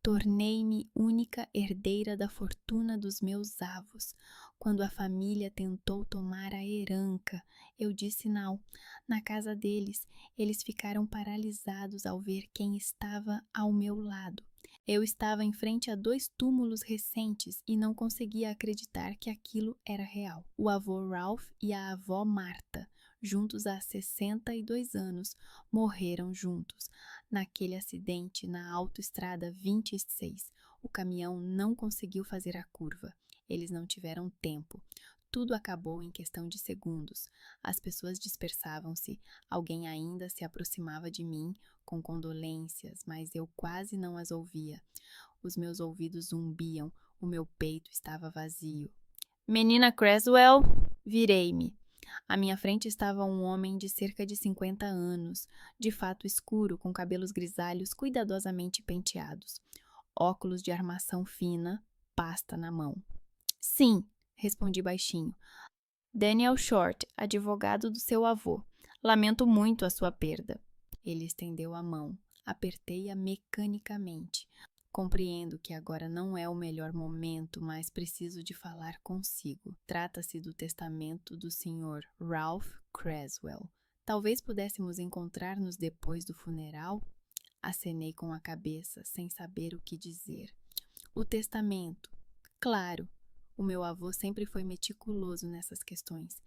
Tornei-me única herdeira da fortuna dos meus avós. Quando a família tentou tomar a herança, eu disse não. Na casa deles, eles ficaram paralisados ao ver quem estava ao meu lado. Eu estava em frente a 2 túmulos recentes e não conseguia acreditar que aquilo era real. O avô Ralph e a avó Martha, juntos há 62 anos, morreram juntos naquele acidente na autoestrada 26. O caminhão não conseguiu fazer a curva. Eles não tiveram tempo. Tudo acabou em questão de segundos. As pessoas dispersavam-se. Alguém ainda se aproximava de mim com condolências, mas eu quase não as ouvia. Os meus ouvidos zumbiam. O meu peito estava vazio. Menina Creswell, virei-me. À minha frente estava um homem de cerca de 50 anos, de fato escuro, com cabelos grisalhos cuidadosamente penteados, óculos de armação fina, pasta na mão. Sim, respondi baixinho. Daniel Short, advogado do seu avô. Lamento muito a sua perda. Ele estendeu a mão. Apertei-a mecanicamente. Compreendo que agora não é o melhor momento, mas preciso de falar consigo. Trata-se do testamento do Sr. Ralph Creswell. Talvez pudéssemos encontrar-nos depois do funeral? Acenei com a cabeça, sem saber o que dizer. O testamento. Claro. O meu avô sempre foi meticuloso nessas questões.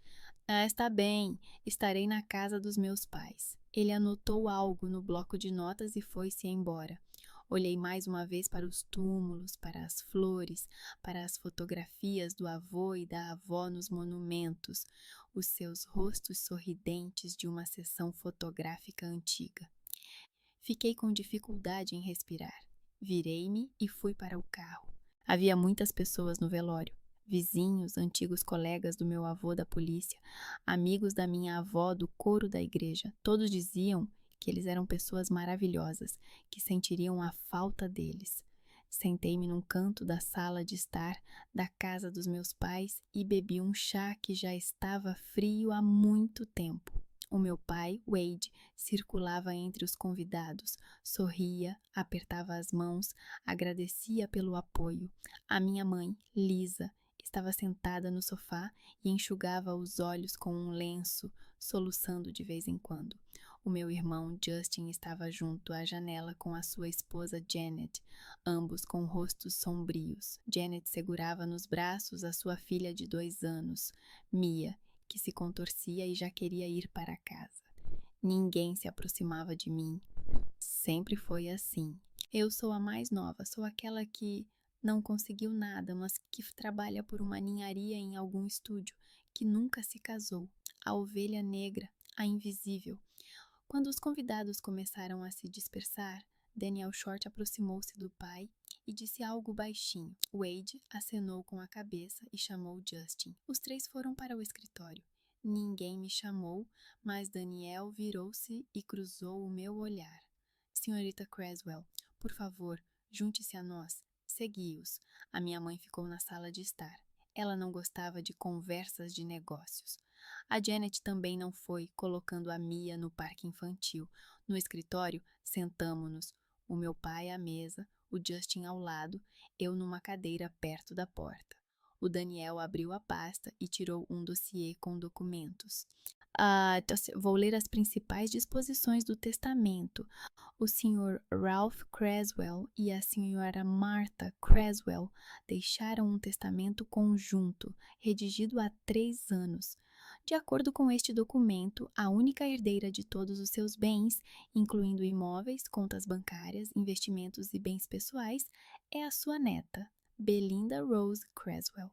Está bem, estarei na casa dos meus pais. Ele anotou algo no bloco de notas e foi-se embora. Olhei mais uma vez para os túmulos, para as flores, para as fotografias do avô e da avó nos monumentos, os seus rostos sorridentes de uma sessão fotográfica antiga. Fiquei com dificuldade em respirar. Virei-me e fui para o carro. Havia muitas pessoas no velório. Vizinhos, antigos colegas do meu avô da polícia, amigos da minha avó do coro da igreja. Todos diziam que eles eram pessoas maravilhosas, que sentiriam a falta deles. Sentei-me num canto da sala de estar da casa dos meus pais e bebi um chá que já estava frio há muito tempo. O meu pai, Wade, circulava entre os convidados, sorria, apertava as mãos, agradecia pelo apoio. A minha mãe, Lisa, estava sentada no sofá e enxugava os olhos com um lenço, soluçando de vez em quando. O meu irmão Justin estava junto à janela com a sua esposa Janet, ambos com rostos sombrios. Janet segurava nos braços a sua filha de 2 anos, Mia, que se contorcia e já queria ir para casa. Ninguém se aproximava de mim. Sempre foi assim. Eu sou a mais nova, sou aquela que não conseguiu nada, mas que trabalha por uma ninharia em algum estúdio, que nunca se casou. A ovelha negra, a invisível. Quando os convidados começaram a se dispersar, Daniel Short aproximou-se do pai e disse algo baixinho. Wade acenou com a cabeça e chamou Justin. Os 3 foram para o escritório. Ninguém me chamou, mas Daniel virou-se e cruzou o meu olhar. Senhorita Creswell, por favor, junte-se a nós. Segui-os. A minha mãe ficou na sala de estar. Ela não gostava de conversas de negócios. A Janet também não foi, colocando a Mia no parque infantil. No escritório, sentamo-nos. O meu pai à mesa, o Justin ao lado, eu numa cadeira perto da porta. O Daniel abriu a pasta e tirou um dossiê com documentos. Vou ler as principais disposições do testamento. O Sr. Ralph Creswell e a Sra. Martha Creswell deixaram um testamento conjunto, redigido há 3 anos. De acordo com este documento, a única herdeira de todos os seus bens, incluindo imóveis, contas bancárias, investimentos e bens pessoais, é a sua neta, Belinda Rose Creswell.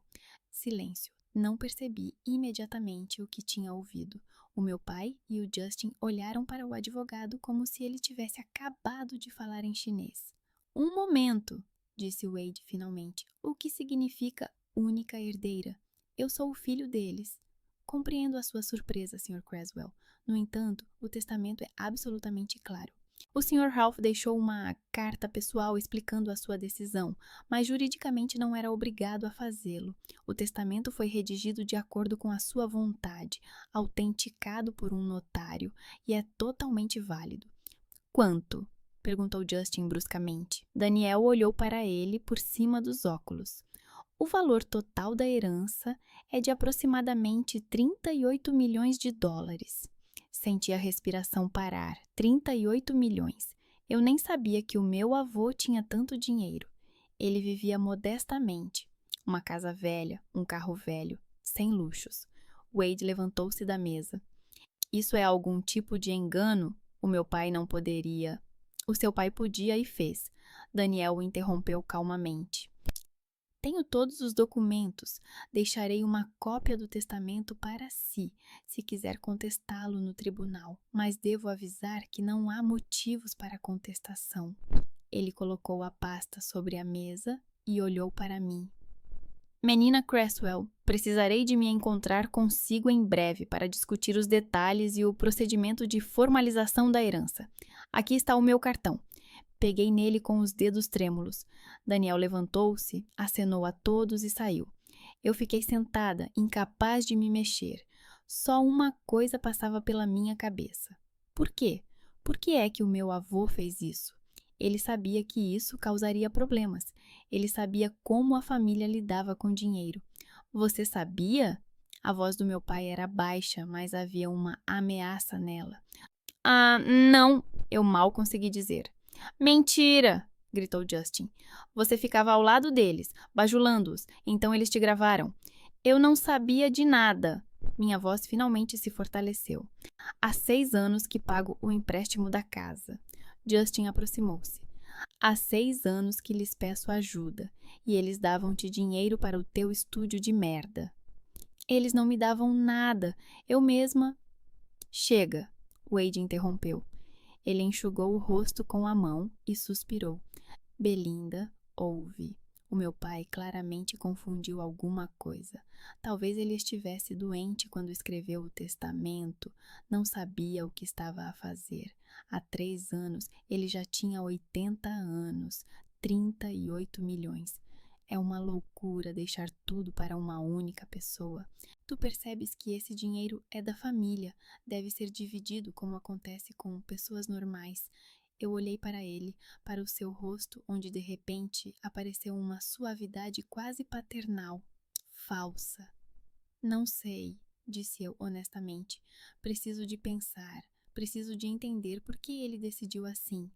Silêncio. Não percebi imediatamente o que tinha ouvido. O meu pai e o Justin olharam para o advogado como se ele tivesse acabado de falar em chinês. Um momento, disse Wade finalmente. O que significa única herdeira? Eu sou o filho deles. Compreendo a sua surpresa, Sr. Creswell. No entanto, o testamento é absolutamente claro. O Sr. Ralph deixou uma carta pessoal explicando a sua decisão, mas juridicamente não era obrigado a fazê-lo. O testamento foi redigido de acordo com a sua vontade, autenticado por um notário, e é totalmente válido. Quanto? Perguntou Justin bruscamente. Daniel olhou para ele por cima dos óculos. O valor total da herança é de aproximadamente 38 milhões de dólares. Senti a respiração parar. 38 milhões. Eu nem sabia que o meu avô tinha tanto dinheiro. Ele vivia modestamente. Uma casa velha, um carro velho, sem luxos. Wade levantou-se da mesa. Isso é algum tipo de engano? O meu pai não poderia. O seu pai podia e fez. Daniel o interrompeu calmamente. Tenho todos os documentos. Deixarei uma cópia do testamento para si, se quiser contestá-lo no tribunal. Mas devo avisar que não há motivos para contestação. Ele colocou a pasta sobre a mesa e olhou para mim. Menina Cresswell, precisarei de me encontrar consigo em breve para discutir os detalhes e o procedimento de formalização da herança. Aqui está o meu cartão. Peguei nele com os dedos trêmulos. Daniel levantou-se, acenou a todos e saiu. Eu fiquei sentada, incapaz de me mexer. Só uma coisa passava pela minha cabeça. Por quê? Por que é que o meu avô fez isso? Ele sabia que isso causaria problemas. Ele sabia como a família lidava com dinheiro. Você sabia? A voz do meu pai era baixa, mas havia uma ameaça nela. Ah, não, eu mal consegui dizer. Mentira! Gritou Justin. Você ficava ao lado deles, bajulando-os, então eles te gravaram. Eu não sabia de nada. Minha voz finalmente se fortaleceu. Há 6 anos que pago o empréstimo da casa. Justin aproximou-se. Há 6 anos que lhes peço ajuda, e eles davam-te dinheiro para o teu estúdio de merda. Eles não me davam nada, eu mesma... Chega, Wade interrompeu. Ele enxugou o rosto com a mão e suspirou. Belinda, ouve. O meu pai claramente confundiu alguma coisa. Talvez ele estivesse doente quando escreveu o testamento. Não sabia o que estava a fazer. Há 3 anos, ele já tinha 80 anos. 38 milhões. É uma loucura deixar tudo para uma única pessoa. Tu percebes que esse dinheiro é da família, deve ser dividido como acontece com pessoas normais. Eu olhei para ele, para o seu rosto, onde de repente apareceu uma suavidade quase paternal. Falsa. Não sei, disse eu honestamente. Preciso de pensar, preciso de entender por que ele decidiu assim.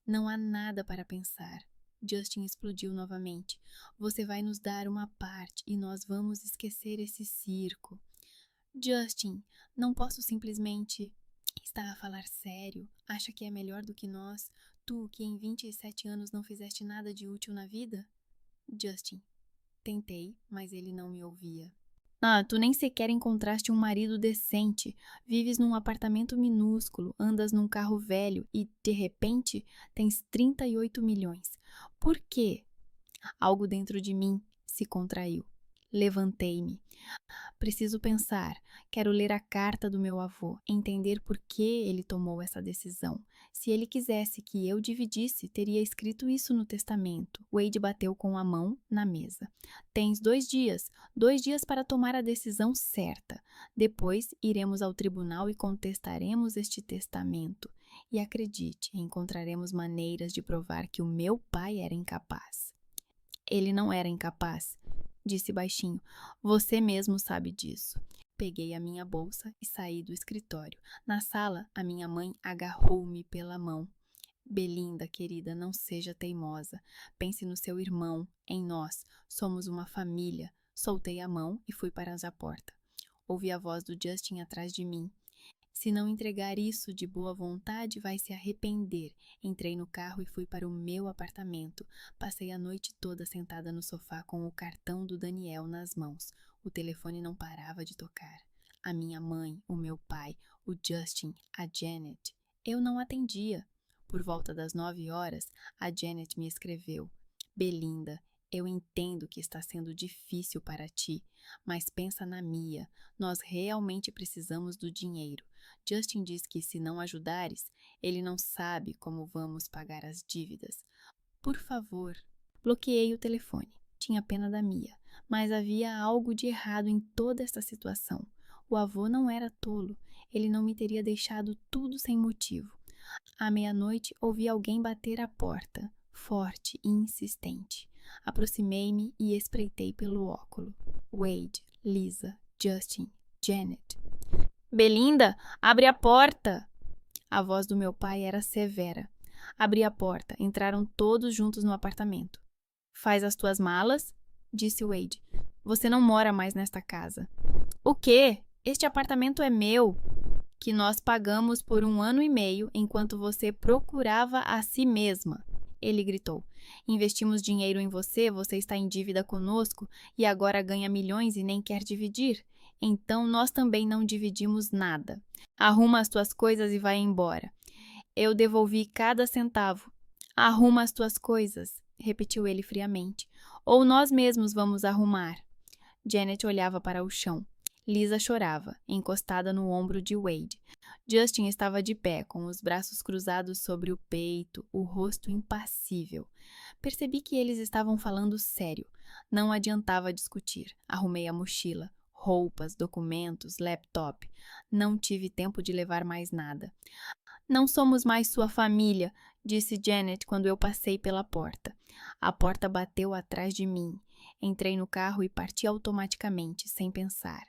Não há nada para pensar. Justin explodiu novamente. Você vai nos dar uma parte e nós vamos esquecer esse circo. Justin, não posso simplesmente... Está a falar sério? Acha que é melhor do que nós? Tu, que em 27 anos não fizeste nada de útil na vida? Justin, tentei, mas ele não me ouvia. Ah, tu nem sequer encontraste um marido decente. Vives num apartamento minúsculo, andas num carro velho e, de repente, tens 38 milhões. Por quê? Algo dentro de mim se contraiu. Levantei-me. Preciso pensar. Quero ler a carta do meu avô, entender por que ele tomou essa decisão. Se ele quisesse que eu dividisse, teria escrito isso no testamento. Wade bateu com a mão na mesa. Tens 2 dias. 2 dias para tomar a decisão certa. Depois iremos ao tribunal e contestaremos este testamento. E acredite, encontraremos maneiras de provar que o meu pai era incapaz. Ele não era incapaz, disse baixinho. Você mesmo sabe disso. Peguei a minha bolsa e saí do escritório. Na sala, a minha mãe agarrou-me pela mão. Belinda, querida, não seja teimosa. Pense no seu irmão, em nós. Somos uma família. Soltei a mão e fui para a porta. Ouvi a voz do Justin atrás de mim. Se não entregar isso de boa vontade, vai se arrepender. Entrei no carro e fui para o meu apartamento. Passei a noite toda sentada no sofá com o cartão do Daniel nas mãos. O telefone não parava de tocar. A minha mãe, o meu pai, o Justin, a Janet. Eu não atendia. Por volta das 9 horas, a Janet me escreveu. Belinda, eu entendo que está sendo difícil para ti, mas pensa na Mia. Nós realmente precisamos do dinheiro. Justin diz que se não ajudares, ele não sabe como vamos pagar as dívidas. Por favor. Bloqueei o telefone. Tinha pena da Mia, mas havia algo de errado em toda esta situação. O avô não era tolo. Ele não me teria deixado tudo sem motivo. À meia-noite, ouvi alguém bater à porta, forte e insistente. Aproximei-me e espreitei pelo óculo. Wade, Lisa, Justin, Janet. Belinda, abre a porta! A voz do meu pai era severa. Abri a porta. Entraram todos juntos no apartamento. Faz as tuas malas, disse Wade. Você não mora mais nesta casa. O quê? Este apartamento é meu. Que nós pagamos por 1 ano e meio enquanto você procurava a si mesma. Ele gritou. Investimos dinheiro em você, você está em dívida conosco e agora ganha milhões e nem quer dividir. Então nós também não dividimos nada. Arruma as tuas coisas e vai embora. Eu devolvi cada centavo. Arruma as tuas coisas, repetiu ele friamente. Ou nós mesmos vamos arrumar. Janet olhava para o chão. Lisa chorava, encostada no ombro de Wade. Justin estava de pé, com os braços cruzados sobre o peito, o rosto impassível. Percebi que eles estavam falando sério. Não adiantava discutir. Arrumei a mochila. Roupas, documentos, laptop. Não tive tempo de levar mais nada. Não somos mais sua família, disse Janet quando eu passei pela porta. A porta bateu atrás de mim. Entrei no carro e parti automaticamente, sem pensar.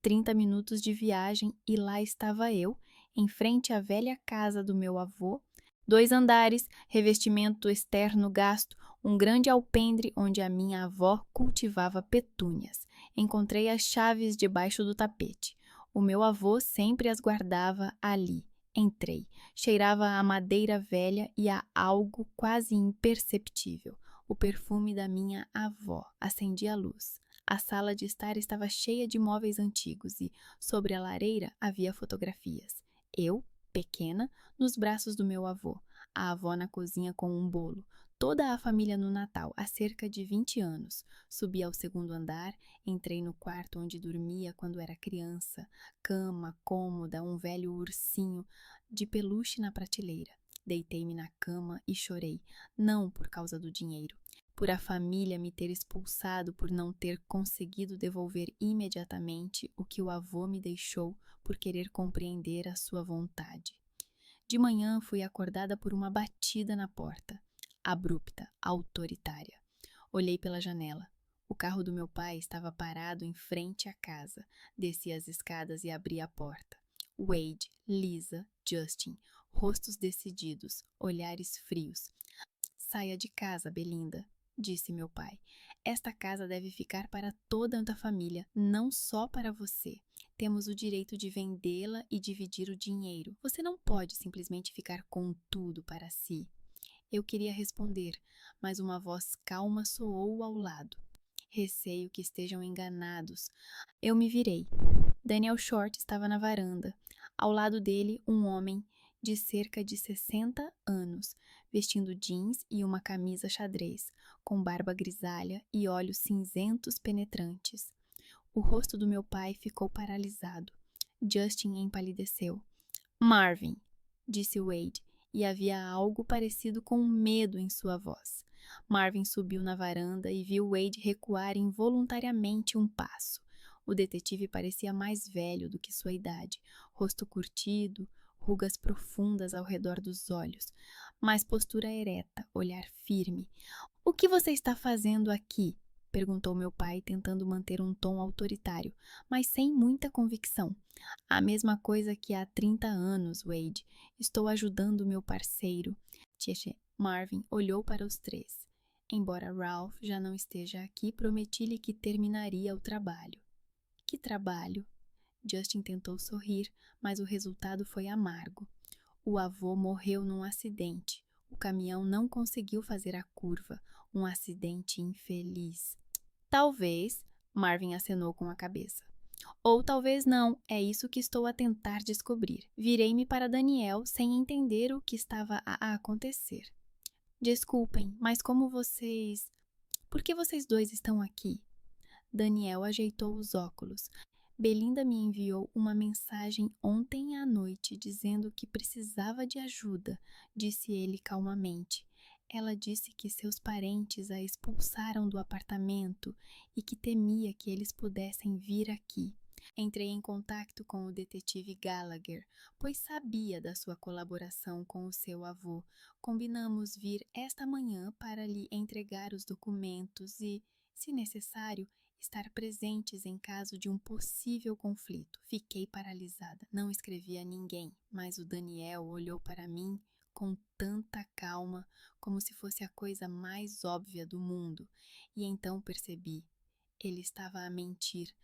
30 minutos de viagem e lá estava eu, em frente à velha casa do meu avô. 2 andares, revestimento externo gasto, um grande alpendre onde a minha avó cultivava petúnias. Encontrei as chaves debaixo do tapete. O meu avô sempre as guardava ali. Entrei. Cheirava a madeira velha e a algo quase imperceptível. O perfume da minha avó. Acendi a luz. A sala de estar estava cheia de móveis antigos e, sobre a lareira, havia fotografias. Eu, pequena, nos braços do meu avô. A avó na cozinha com um bolo. Toda a família no Natal, há cerca de 20 anos. Subi ao 2º andar, entrei no quarto onde dormia quando era criança. Cama, cômoda, um velho ursinho de peluche na prateleira. Deitei-me na cama e chorei, não por causa do dinheiro, por a família me ter expulsado por não ter conseguido devolver imediatamente o que o avô me deixou por querer compreender a sua vontade. De manhã fui acordada por uma batida na porta, abrupta, autoritária. Olhei pela janela. O carro do meu pai estava parado em frente à casa. Desci as escadas e abri a porta. Wade, Lisa, Justin, rostos decididos, olhares frios. Saia de casa, Belinda, disse meu pai. Esta casa deve ficar para toda a família, não só para você. Temos o direito de vendê-la e dividir o dinheiro. Você não pode simplesmente ficar com tudo para si. Eu queria responder, mas uma voz calma soou ao lado. Receio que estejam enganados. Eu me virei. Daniel Short estava na varanda. Ao lado dele, um homem de cerca de 60 anos, vestindo jeans e uma camisa xadrez, com barba grisalha e olhos cinzentos penetrantes. O rosto do meu pai ficou paralisado. Justin empalideceu. Marvin, disse Wade, e havia algo parecido com medo em sua voz. Marvin subiu na varanda e viu Wade recuar involuntariamente um passo. O detetive parecia mais velho do que sua idade, rosto curtido, rugas profundas ao redor dos olhos, mas postura ereta, olhar firme. — O que você está fazendo aqui? Perguntou meu pai, tentando manter um tom autoritário, mas sem muita convicção. — A mesma coisa que há 30 anos, Wade. Estou ajudando meu parceiro. Marvin olhou para os 3. Embora Ralph já não esteja aqui, prometi-lhe que terminaria o trabalho. — Que trabalho? Justin tentou sorrir, mas o resultado foi amargo. O avô morreu num acidente. O caminhão não conseguiu fazer a curva. Um acidente infeliz. Talvez, Marvin acenou com a cabeça. Ou talvez não, é isso que estou a tentar descobrir. Virei-me para Daniel sem entender o que estava a acontecer. Desculpem, mas como vocês... Por que vocês dois estão aqui? Daniel ajeitou os óculos. Belinda me enviou uma mensagem ontem à noite dizendo que precisava de ajuda, disse ele calmamente. Ela disse que seus parentes a expulsaram do apartamento e que temia que eles pudessem vir aqui. Entrei em contato com o detetive Gallagher, pois sabia da sua colaboração com o seu avô. Combinamos vir esta manhã para lhe entregar os documentos e, se necessário, estar presentes em caso de um possível conflito. Fiquei paralisada. Não escrevi a ninguém, mas o Daniel olhou para mim com tanta calma, como se fosse a coisa mais óbvia do mundo. E então percebi. Ele estava a mentir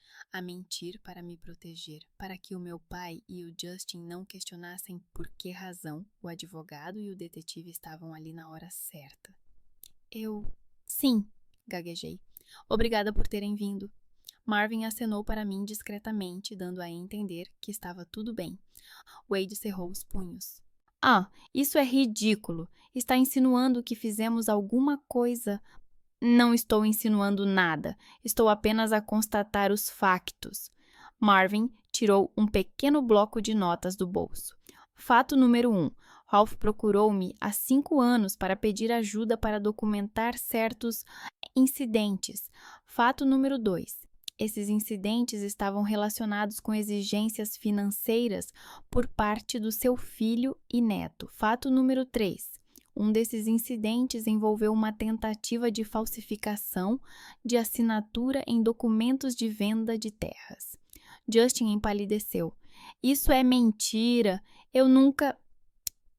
para me proteger, para que o meu pai e o Justin não questionassem por que razão o advogado e o detetive estavam ali na hora certa. Sim, gaguejei. Obrigada por terem vindo. Marvin acenou para mim discretamente, dando a entender que estava tudo bem. Wade cerrou os punhos. Isso é ridículo. Está insinuando que fizemos alguma coisa. Não estou insinuando nada. Estou apenas a constatar os factos. Marvin tirou um pequeno bloco de notas do bolso. Fato número 1. Ralph procurou-me há 5 anos para pedir ajuda para documentar certos incidentes. Fato número 2. Esses incidentes estavam relacionados com exigências financeiras por parte do seu filho e neto. Fato número 3. Um desses incidentes envolveu uma tentativa de falsificação de assinatura em documentos de venda de terras. Justin empalideceu. Isso é mentira. Eu nunca...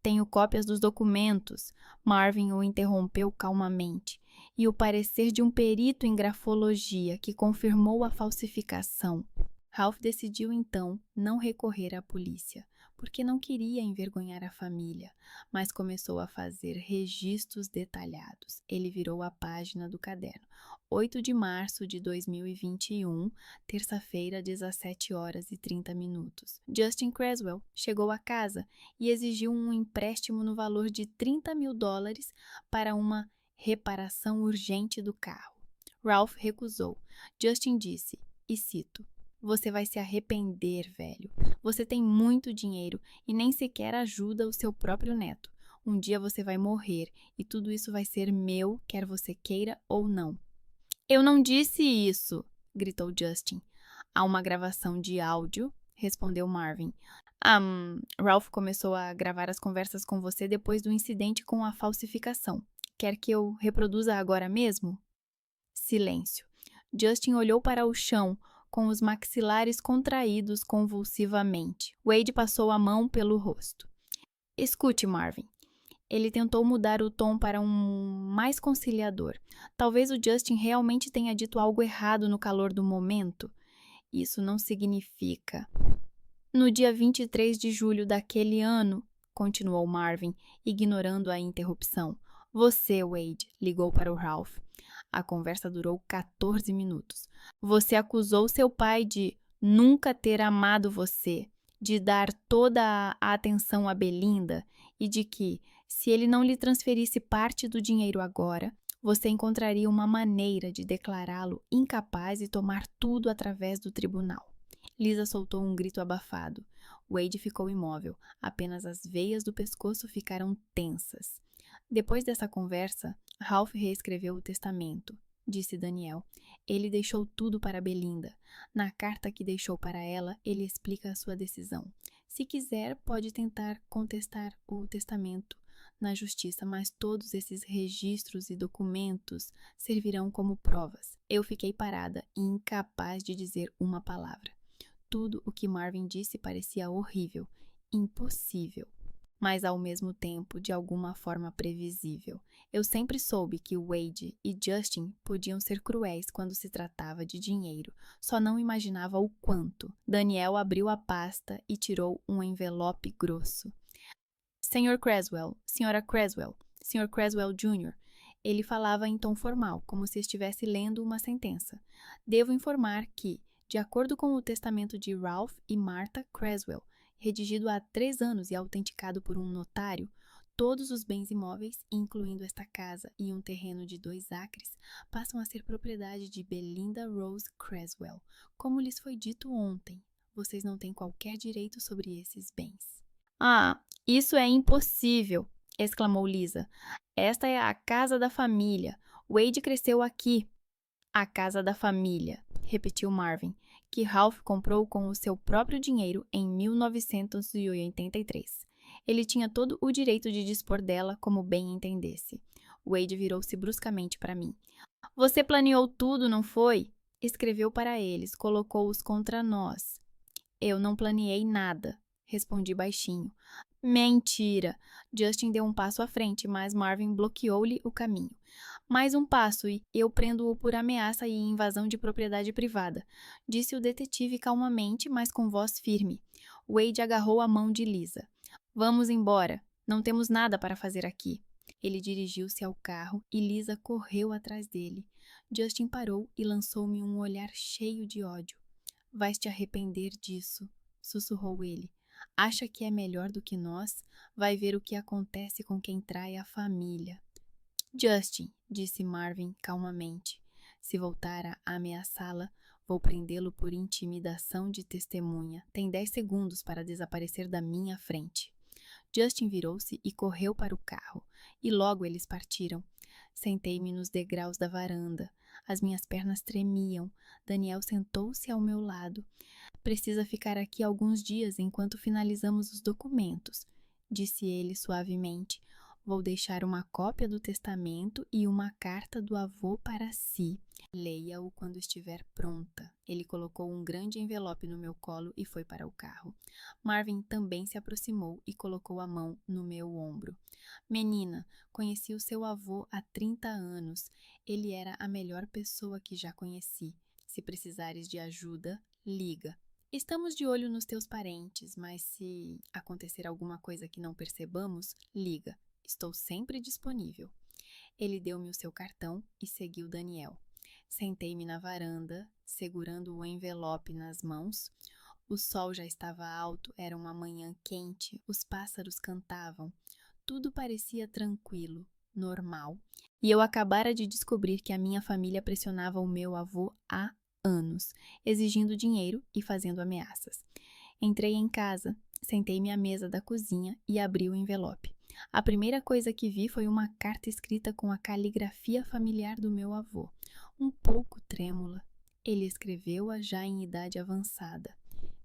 Tenho cópias dos documentos. Marvin o interrompeu calmamente. E o parecer de um perito em grafologia que confirmou a falsificação. Ralph decidiu então não recorrer à polícia, porque não queria envergonhar a família, mas começou a fazer registros detalhados. Ele virou a página do caderno. 8 de março de 2021, terça-feira, 17h30. Justin Creswell chegou à casa e exigiu um empréstimo no valor de $30.000 para uma reparação urgente do carro. Ralph recusou. Justin disse, e cito, "Você vai se arrepender, velho. Você tem muito dinheiro e nem sequer ajuda o seu próprio neto. Um dia você vai morrer e tudo isso vai ser meu, quer você queira ou não." "Eu não disse isso", gritou Justin. "Há uma gravação de áudio", respondeu Marvin. Ralph começou a gravar as conversas com você depois do incidente com a falsificação. Quer que eu reproduza agora mesmo? Silêncio. Justin olhou para o chão, com os maxilares contraídos convulsivamente. Wade passou a mão pelo rosto. "Escute, Marvin." Ele tentou mudar o tom para um mais conciliador. Talvez o Justin realmente tenha dito algo errado no calor do momento. Isso não significa... "No dia 23 de julho daquele ano", continuou Marvin, ignorando a interrupção, "você, Wade, ligou para o Ralph. A conversa durou 14 minutos. Você acusou seu pai de nunca ter amado você, de dar toda a atenção a Belinda e de que, se ele não lhe transferisse parte do dinheiro agora, você encontraria uma maneira de declará-lo incapaz e tomar tudo através do tribunal." Lisa soltou um grito abafado. Wade ficou imóvel. Apenas as veias do pescoço ficaram tensas. "Depois dessa conversa, Ralph reescreveu o testamento", disse Daniel. "Ele deixou tudo para Belinda. Na carta que deixou para ela, ele explica a sua decisão. Se quiser, pode tentar contestar o testamento na justiça, mas todos esses registros e documentos servirão como provas." Eu fiquei parada, incapaz de dizer uma palavra. Tudo o que Marvin disse parecia horrível, impossível, mas ao mesmo tempo de alguma forma previsível. Eu sempre soube que Wade e Justin podiam ser cruéis quando se tratava de dinheiro, só não imaginava o quanto. Daniel abriu a pasta e tirou um envelope grosso. "Sr. Creswell, Sra. Creswell, Sr. Creswell Jr." Ele falava em tom formal, como se estivesse lendo uma sentença. "Devo informar que, de acordo com o testamento de Ralph e Martha Creswell, redigido há 3 anos e autenticado por um notário, todos os bens imóveis, incluindo esta casa e um terreno de 2 acres, passam a ser propriedade de Belinda Rose Creswell. Como lhes foi dito ontem, vocês não têm qualquer direito sobre esses bens." Isso é impossível!" exclamou Lisa. "Esta é a casa da família. Wade cresceu aqui." "A casa da família", repetiu Marvin. que Ralph comprou com o seu próprio dinheiro em 1983. Ele tinha todo o direito de dispor dela como bem entendesse. Wade virou-se bruscamente para mim. Você planeou tudo, não foi? Escreveu para eles, colocou-os contra nós. Eu não planeei nada, respondi baixinho. Mentira! Justin deu um passo à frente, mas Marvin bloqueou-lhe o caminho. Mais um passo e eu prendo-o por ameaça e invasão de propriedade privada, disse o detetive calmamente, mas com voz firme. Wade agarrou a mão de Lisa. Vamos embora. Não temos nada para fazer aqui. Ele dirigiu-se ao carro e Lisa correu atrás dele. Justin parou e lançou-me um olhar cheio de ódio. Vais te arrepender disso, sussurrou ele. Acha que é melhor do que nós? Vai ver o que acontece com quem trai a família. Justin, disse Marvin calmamente. Se voltar a ameaçá-la, vou prendê-lo por intimidação de testemunha. Tem 10 segundos para desaparecer da minha frente. Justin virou-se e correu para o carro, e logo eles partiram. Sentei-me nos degraus da varanda. As minhas pernas tremiam. Daniel sentou-se ao meu lado. Precisa ficar aqui alguns dias enquanto finalizamos os documentos, disse ele suavemente. Vou deixar uma cópia do testamento e uma carta do avô para si. Leia-o quando estiver pronta. Ele colocou um grande envelope no meu colo e foi para o carro. Marvin também se aproximou e colocou a mão no meu ombro. Menina, conheci o seu avô há 30 anos. Ele era a melhor pessoa que já conheci. Se precisares de ajuda, liga. Estamos de olho nos teus parentes, mas se acontecer alguma coisa que não percebamos, liga. Estou sempre disponível. Ele deu-me o seu cartão e seguiu Daniel. Sentei-me na varanda, segurando o envelope nas mãos. O sol já estava alto, era uma manhã quente, os pássaros cantavam. Tudo parecia tranquilo, normal. E eu acabara de descobrir que a minha família pressionava o meu avô há anos, exigindo dinheiro e fazendo ameaças. Entrei em casa, sentei-me à mesa da cozinha e abri o envelope. A primeira coisa que vi foi uma carta escrita com a caligrafia familiar do meu avô, um pouco trêmula. Ele escreveu-a já em idade avançada.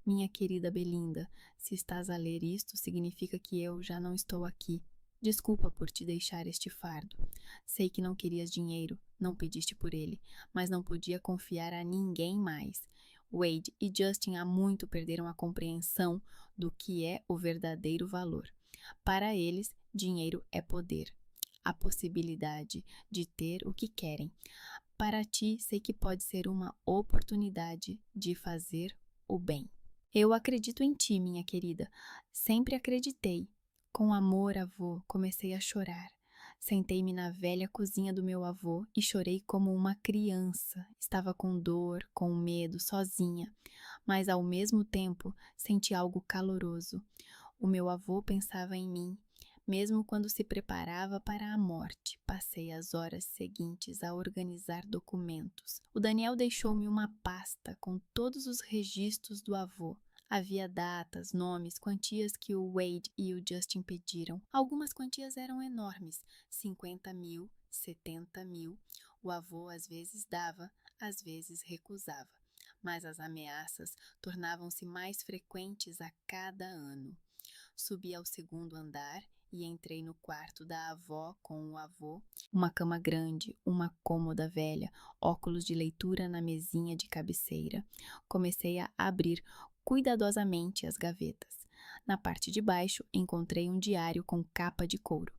Minha querida Belinda, se estás a ler isto, significa que eu já não estou aqui. Desculpa por te deixar este fardo. Sei que não querias dinheiro, não pediste por ele, mas não podia confiar a ninguém mais. Wade e Justin há muito perderam a compreensão do que é o verdadeiro valor. Para eles, dinheiro é poder, a possibilidade de ter o que querem. Para ti, sei que pode ser uma oportunidade de fazer o bem. Eu acredito em ti, minha querida. Sempre acreditei. Com amor, avô, comecei a chorar. Sentei-me na velha cozinha do meu avô e chorei como uma criança. Estava com dor, com medo, sozinha, mas ao mesmo tempo senti algo caloroso. O meu avô pensava em mim, mesmo quando se preparava para a morte. Passei as horas seguintes a organizar documentos. O Daniel deixou-me uma pasta com todos os registros do avô. Havia datas, nomes, quantias que o Wade e o Justin pediram. Algumas quantias eram enormes, 50 mil, 70 mil. O avô às vezes dava, às vezes recusava. Mas as ameaças tornavam-se mais frequentes a cada ano. Subi ao segundo andar e entrei no quarto da avó com o avô. Uma cama grande, uma cômoda velha, óculos de leitura na mesinha de cabeceira. Comecei a abrir cuidadosamente as gavetas. Na parte de baixo encontrei um diário com capa de couro.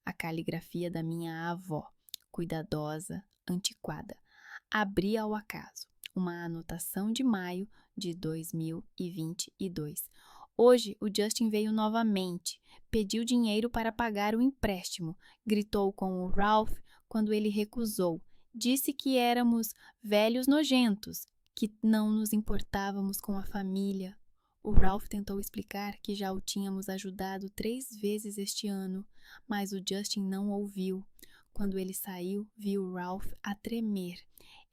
A caligrafia da minha avó, cuidadosa, antiquada. Abri ao acaso. Uma anotação de maio de 2022. Hoje o Justin veio novamente, pediu dinheiro para pagar o empréstimo, gritou com o Ralph quando ele recusou, disse que éramos velhos nojentos, que não nos importávamos com a família. O Ralph tentou explicar que já o tínhamos ajudado 3 vezes este ano, mas o Justin não ouviu. Quando ele saiu, viu o Ralph a tremer.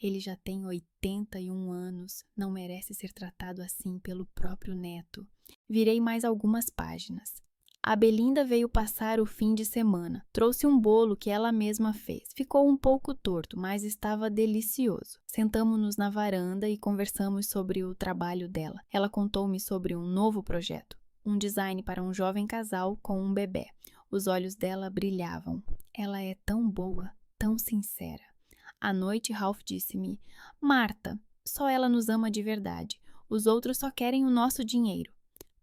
Ele já tem 81 anos, não merece ser tratado assim pelo próprio neto. Virei mais algumas páginas. A Belinda veio passar o fim de semana. Trouxe um bolo que ela mesma fez. Ficou um pouco torto, mas estava delicioso. Sentamo-nos na varanda e conversamos sobre o trabalho dela. Ela contou-me sobre um novo projeto. Um design para um jovem casal com um bebê. Os olhos dela brilhavam. Ela é tão boa, tão sincera. À noite, Ralph disse-me: Marta, só ela nos ama de verdade. Os outros só querem o nosso dinheiro.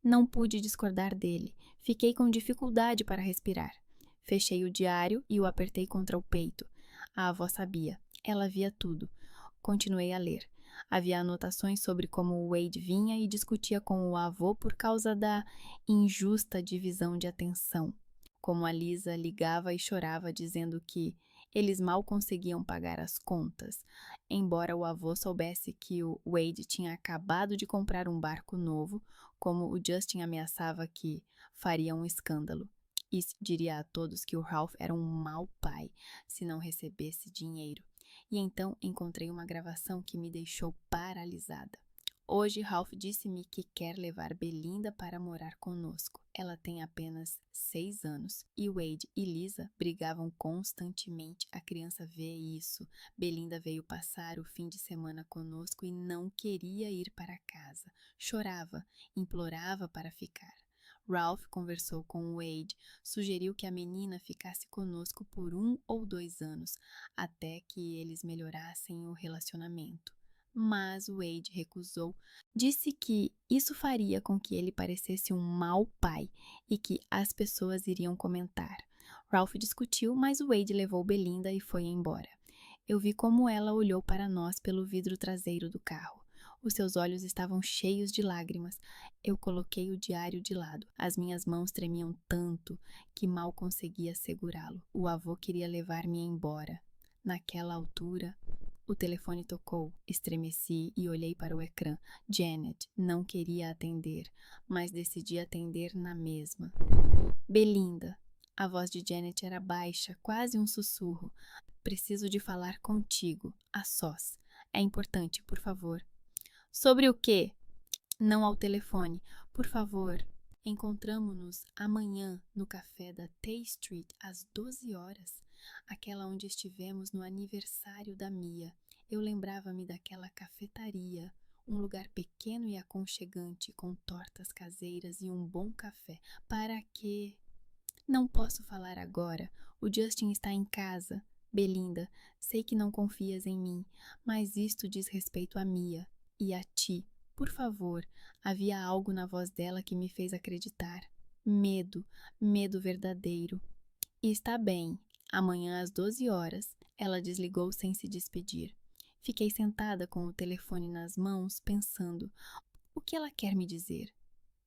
Não pude discordar dele. Fiquei com dificuldade para respirar. Fechei o diário e o apertei contra o peito. A avó sabia. Ela via tudo. Continuei a ler. Havia anotações sobre como o Wade vinha e discutia com o avô por causa da injusta divisão de atenção. Como a Lisa ligava e chorava dizendo que eles mal conseguiam pagar as contas, embora o avô soubesse que o Wade tinha acabado de comprar um barco novo, como o Justin ameaçava que faria um escândalo. E diria a todos que o Ralph era um mau pai se não recebesse dinheiro. E então encontrei uma gravação que me deixou paralisada. Hoje, Ralph disse-me que quer levar Belinda para morar conosco. Ela tem apenas 6 anos e Wade e Lisa brigavam constantemente. A criança vê isso. Belinda veio passar o fim de semana conosco e não queria ir para casa. Chorava, implorava para ficar. Ralph conversou com Wade, sugeriu que a menina ficasse conosco por 1 ou 2 anos, até que eles melhorassem o relacionamento. Mas Wade recusou, disse que isso faria com que ele parecesse um mau pai e que as pessoas iriam comentar. Ralph discutiu, mas Wade levou Belinda e foi embora. Eu vi como ela olhou para nós pelo vidro traseiro do carro. Os seus olhos estavam cheios de lágrimas. Eu coloquei o diário de lado. As minhas mãos tremiam tanto que mal conseguia segurá-lo. O avô queria levar-me embora. Naquela altura, o telefone tocou. Estremeci e olhei para o ecrã. Janet não queria atender, mas decidi atender na mesma. Belinda. A voz de Janet era baixa, quase um sussurro. Preciso de falar contigo, a sós. É importante, por favor. Sobre o quê? Não ao telefone. Por favor. Encontramo-nos amanhã no café da Tay Street às 12 horas. Aquela onde estivemos no aniversário da Mia. Eu lembrava-me daquela cafetaria, um lugar pequeno e aconchegante, com tortas caseiras e um bom café. Para quê? Não posso falar agora. O Justin está em casa. Belinda, sei que não confias em mim, mas isto diz respeito a Mia e a ti. Por favor. Havia algo na voz dela que me fez acreditar. Medo, medo verdadeiro. E está bem. Amanhã às 12 horas, ela desligou sem se despedir. Fiquei sentada com o telefone nas mãos, pensando: o que ela quer me dizer?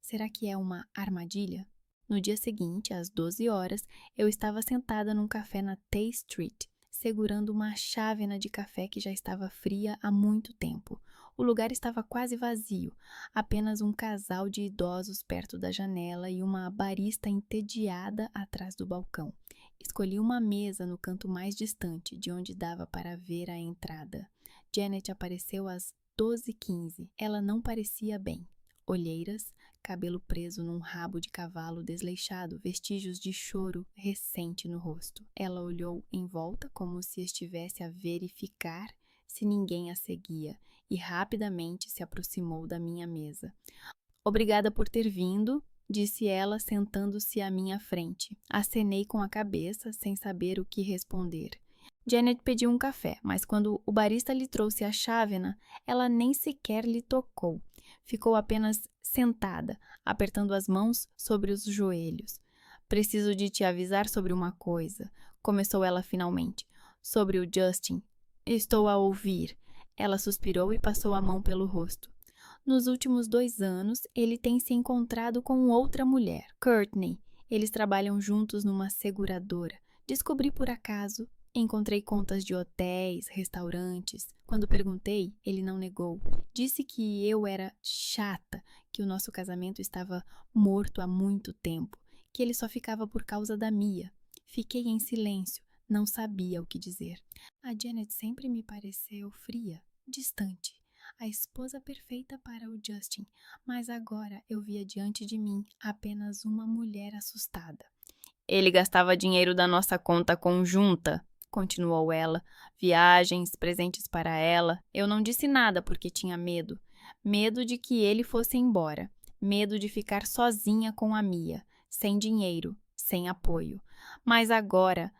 Será que é uma armadilha? No dia seguinte, às 12 horas, eu estava sentada num café na Tay Street, segurando uma chávena de café que já estava fria há muito tempo. O lugar estava quase vazio, apenas um casal de idosos perto da janela e uma barista entediada atrás do balcão. Escolhi uma mesa no canto mais distante, de onde dava para ver a entrada. Janet apareceu às 12h15. Ela não parecia bem. Olheiras, cabelo preso num rabo de cavalo desleixado, vestígios de choro recente no rosto. Ela olhou em volta como se estivesse a verificar se ninguém a seguia e rapidamente se aproximou da minha mesa. Obrigada por ter vindo, disse ela, sentando-se à minha frente. Acenei com a cabeça, sem saber o que responder. Janet pediu um café, mas quando o barista lhe trouxe a chávena, ela nem sequer lhe tocou. Ficou apenas sentada, apertando as mãos sobre os joelhos. Preciso de te avisar sobre uma coisa, começou ela finalmente. Sobre o Justin. Estou a ouvir. Ela suspirou e passou a mão pelo rosto. Nos últimos 2 anos, ele tem se encontrado com outra mulher, Courtney. Eles trabalham juntos numa seguradora. Descobri por acaso. Encontrei contas de hotéis, restaurantes. Quando perguntei, ele não negou. Disse que eu era chata, que o nosso casamento estava morto há muito tempo, que ele só ficava por causa da Mia. Fiquei em silêncio, não sabia o que dizer. A Janet sempre me pareceu fria, distante. a esposa perfeita para o Justin, mas agora eu via diante de mim apenas uma mulher assustada. Ele gastava dinheiro da nossa conta conjunta, continuou ela. Viagens, presentes para ela. Eu não disse nada porque tinha medo. Medo de que ele fosse embora. Medo de ficar sozinha com a Mia, sem dinheiro, sem apoio. Mas agora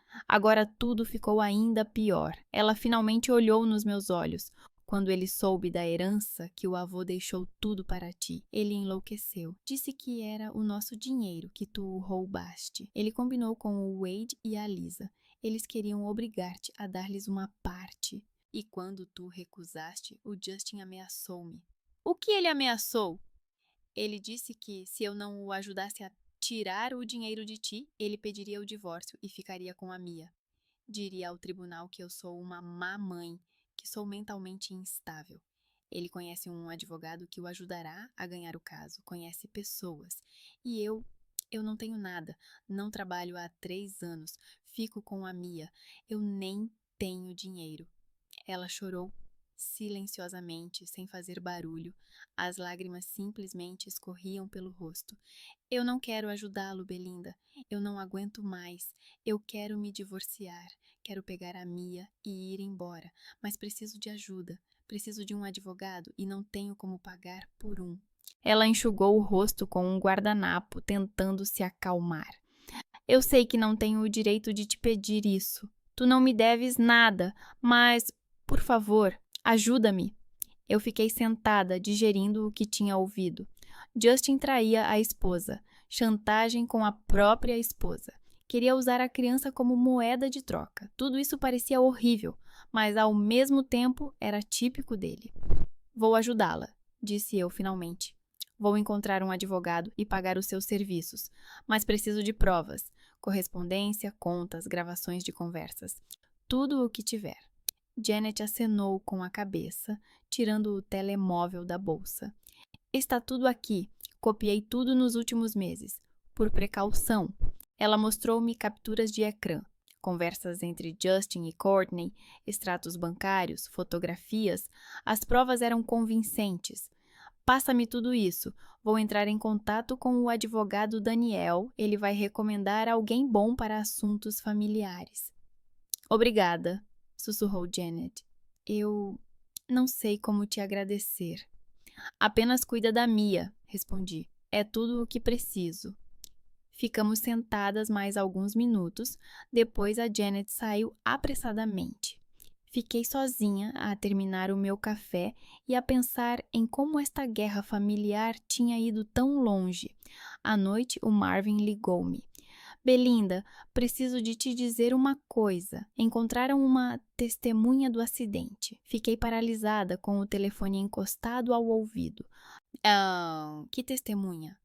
tudo ficou ainda pior. Ela finalmente olhou nos meus olhos. Quando ele soube da herança que o avô deixou tudo para ti, ele enlouqueceu. Disse que era o nosso dinheiro que tu o roubaste. Ele combinou com o Wade e a Lisa. Eles queriam obrigar-te a dar-lhes uma parte. E quando tu recusaste, o Justin ameaçou-me. O que ele ameaçou? Ele disse que, se eu não o ajudasse a tirar o dinheiro de ti, ele pediria o divórcio e ficaria com a Mia. Diria ao tribunal que eu sou uma má mãe, que sou mentalmente instável. Ele conhece um advogado que o ajudará a ganhar o caso, conhece pessoas. E eu não tenho nada, não trabalho há 3 anos, fico com a Mia, eu nem tenho dinheiro. Ela chorou silenciosamente, sem fazer barulho. As lágrimas simplesmente escorriam pelo rosto. Eu não quero ajudá-lo, Belinda. Eu não aguento mais. Eu quero me divorciar. Quero pegar a Mia e ir embora. Mas preciso de ajuda. Preciso de um advogado e não tenho como pagar por um. Ela enxugou o rosto com um guardanapo, tentando se acalmar. Eu sei que não tenho o direito de te pedir isso. Tu não me deves nada, mas, por favor, ajuda-me. Eu fiquei sentada, digerindo o que tinha ouvido. Justin traía a esposa. Chantagem com a própria esposa. Queria usar a criança como moeda de troca. Tudo isso parecia horrível, mas ao mesmo tempo era típico dele. Vou ajudá-la, disse eu finalmente. Vou encontrar um advogado e pagar os seus serviços, mas preciso de provas, correspondência, contas, gravações de conversas, tudo o que tiver. Janet acenou com a cabeça, tirando o telemóvel da bolsa. Está tudo aqui. Copiei tudo nos últimos meses. Por precaução. Ela mostrou-me capturas de ecrã, conversas entre Justin e Courtney, extratos bancários, fotografias. As provas eram convincentes. Passa-me tudo isso. Vou entrar em contato com o advogado Daniel. Ele vai recomendar alguém bom para assuntos familiares. Obrigada, sussurrou Janet. Eu não sei como te agradecer. Apenas cuida da Mia, respondi. É tudo o que preciso. Ficamos sentadas mais alguns minutos, depois a Janet saiu apressadamente. Fiquei sozinha a terminar o meu café e a pensar em como esta guerra familiar tinha ido tão longe. À noite, o Marvin ligou-me. Belinda, preciso de te dizer uma coisa. Encontraram uma testemunha do acidente. Fiquei paralisada com o telefone encostado ao ouvido. Que testemunha?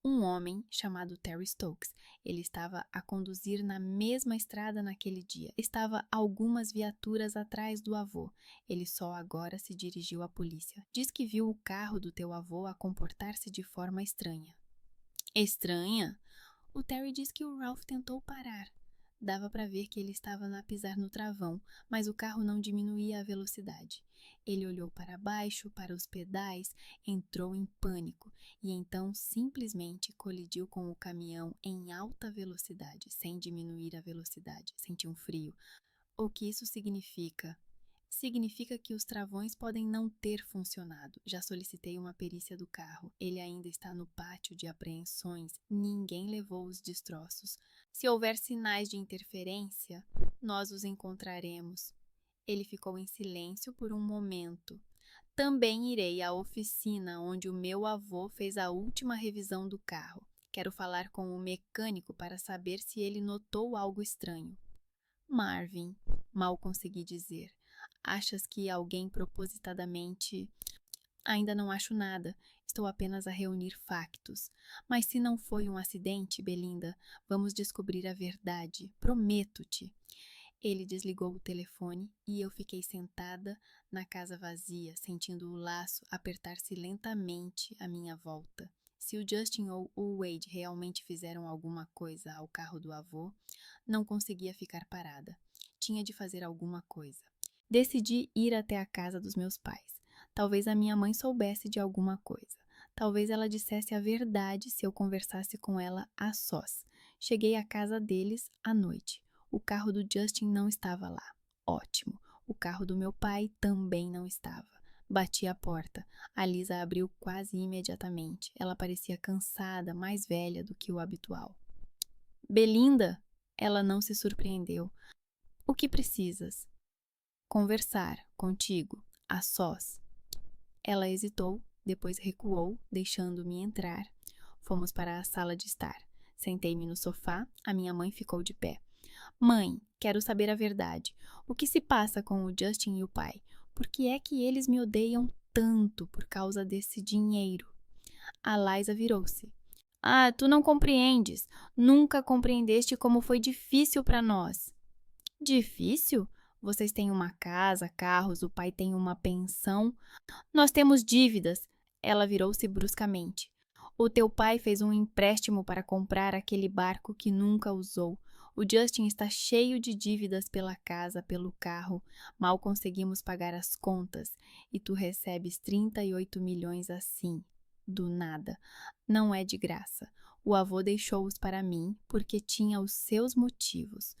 Um homem chamado Terry Stokes. Ele estava a conduzir na mesma estrada naquele dia. Estava algumas viaturas atrás do avô. Ele só agora se dirigiu à polícia. Diz que viu o carro do teu avô a comportar-se de forma estranha. Estranha? O Terry diz que o Ralph tentou parar. Dava para ver que ele estava a pisar no travão, mas o carro não diminuía a velocidade. Ele olhou para baixo, para os pedais, entrou em pânico e então simplesmente colidiu com o caminhão em alta velocidade, sem diminuir a velocidade. Sentiu um frio. O que isso significa? Significa que os travões podem não ter funcionado. Já solicitei uma perícia do carro. Ele ainda está no pátio de apreensões. Ninguém levou os destroços. Se houver sinais de interferência, nós os encontraremos. Ele ficou em silêncio por um momento. Também irei à oficina onde o meu avô fez a última revisão do carro. Quero falar com o mecânico para saber se ele notou algo estranho. Marvin, mal consegui dizer. Achas que alguém propositadamente... Ainda não acho nada. Estou apenas a reunir factos. Mas se não foi um acidente, Belinda, vamos descobrir a verdade. Prometo-te. Ele desligou o telefone e eu fiquei sentada na casa vazia, sentindo o laço apertar-se lentamente à minha volta. Se o Justin ou o Wade realmente fizeram alguma coisa ao carro do avô, não conseguia ficar parada. Tinha de fazer alguma coisa. Decidi ir até a casa dos meus pais. Talvez a minha mãe soubesse de alguma coisa. Talvez ela dissesse a verdade se eu conversasse com ela a sós. Cheguei à casa deles à noite. O carro do Justin não estava lá. Ótimo. O carro do meu pai também não estava. Bati à porta. A Lisa abriu quase imediatamente. Ela parecia cansada, mais velha do que o habitual. Belinda? Ela não se surpreendeu. O que precisas? Conversar contigo, a sós. Ela hesitou, depois recuou, deixando-me entrar. Fomos para a sala de estar. Sentei-me no sofá, a minha mãe ficou de pé. Mãe, quero saber a verdade. O que se passa com o Justin e o pai? Por que é que eles me odeiam tanto por causa desse dinheiro? A Liza virou-se. Ah, tu não compreendes. Nunca compreendeste como foi difícil para nós. Difícil? Vocês têm uma casa, carros, o pai tem uma pensão. Nós temos dívidas. Ela virou-se bruscamente. O teu pai fez um empréstimo para comprar aquele barco que nunca usou. O Justin está cheio de dívidas pela casa, pelo carro. Mal conseguimos pagar as contas. E tu recebes 38 milhões assim, do nada. Não é de graça. O avô deixou-os para mim porque tinha os seus motivos.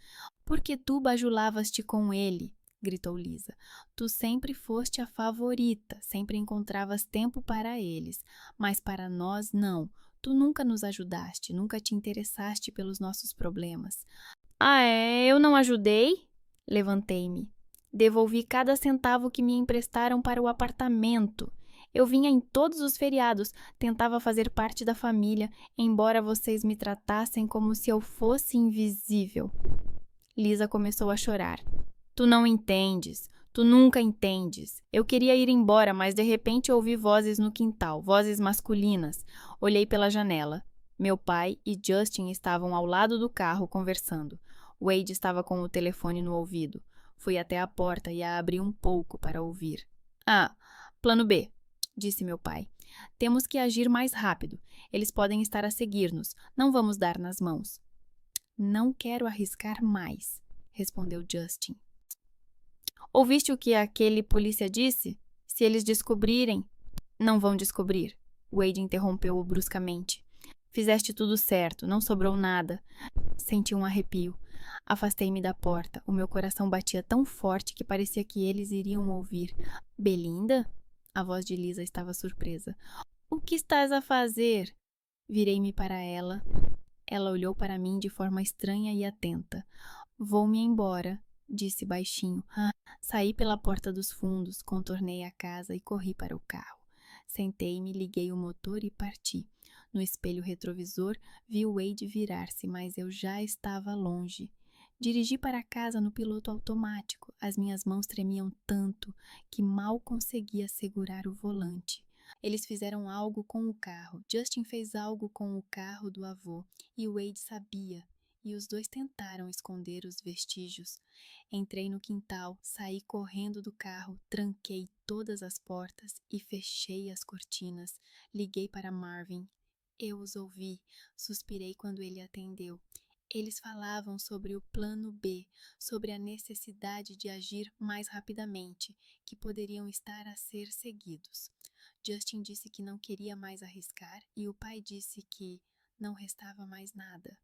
Porque tu bajulavas-te com ele, gritou Lisa. Tu sempre foste a favorita, sempre encontravas tempo para eles, mas para nós não. Tu nunca nos ajudaste, nunca te interessaste pelos nossos problemas. Ah, é? Eu não ajudei? Levantei-me. Devolvi cada centavo que me emprestaram para o apartamento. Eu vinha em todos os feriados, tentava fazer parte da família, embora vocês me tratassem como se eu fosse invisível. Lisa começou a chorar. Tu não entendes. Tu nunca entendes. Eu queria ir embora, mas de repente ouvi vozes no quintal, vozes masculinas. Olhei pela janela. Meu pai e Justin estavam ao lado do carro conversando. Wade estava com o telefone no ouvido. Fui até a porta e a abri um pouco para ouvir. Ah, plano B, disse meu pai. Temos que agir mais rápido. Eles podem estar a seguir-nos. Não vamos dar nas mãos. Não quero arriscar mais, respondeu Justin. Ouviste o que aquele polícia disse? Se eles descobrirem... Não vão descobrir, Wade interrompeu-o bruscamente. Fizeste tudo certo, não sobrou nada. Senti um arrepio. Afastei-me da porta. O meu coração batia tão forte que parecia que eles iriam ouvir. Belinda? A voz de Lisa estava surpresa. O que estás a fazer? Virei-me para ela. Ela olhou para mim de forma estranha e atenta. Vou-me embora, disse baixinho. Saí pela porta dos fundos, contornei a casa e corri para o carro. Sentei-me, liguei o motor e parti. No espelho retrovisor, vi o Wade virar-se, mas eu já estava longe. Dirigi para casa no piloto automático. As minhas mãos tremiam tanto que mal conseguia segurar o volante. Eles fizeram algo com o carro. Justin fez algo com o carro do avô e o Wade sabia. E os dois tentaram esconder os vestígios. Entrei no quintal, saí correndo do carro, tranquei todas as portas e fechei as cortinas. Liguei para Marvin. Eu os ouvi, suspirei quando ele atendeu. Eles falavam sobre o plano B, sobre a necessidade de agir mais rapidamente, que poderiam estar a ser seguidos. Justin disse que não queria mais arriscar e o pai disse que não restava mais nada.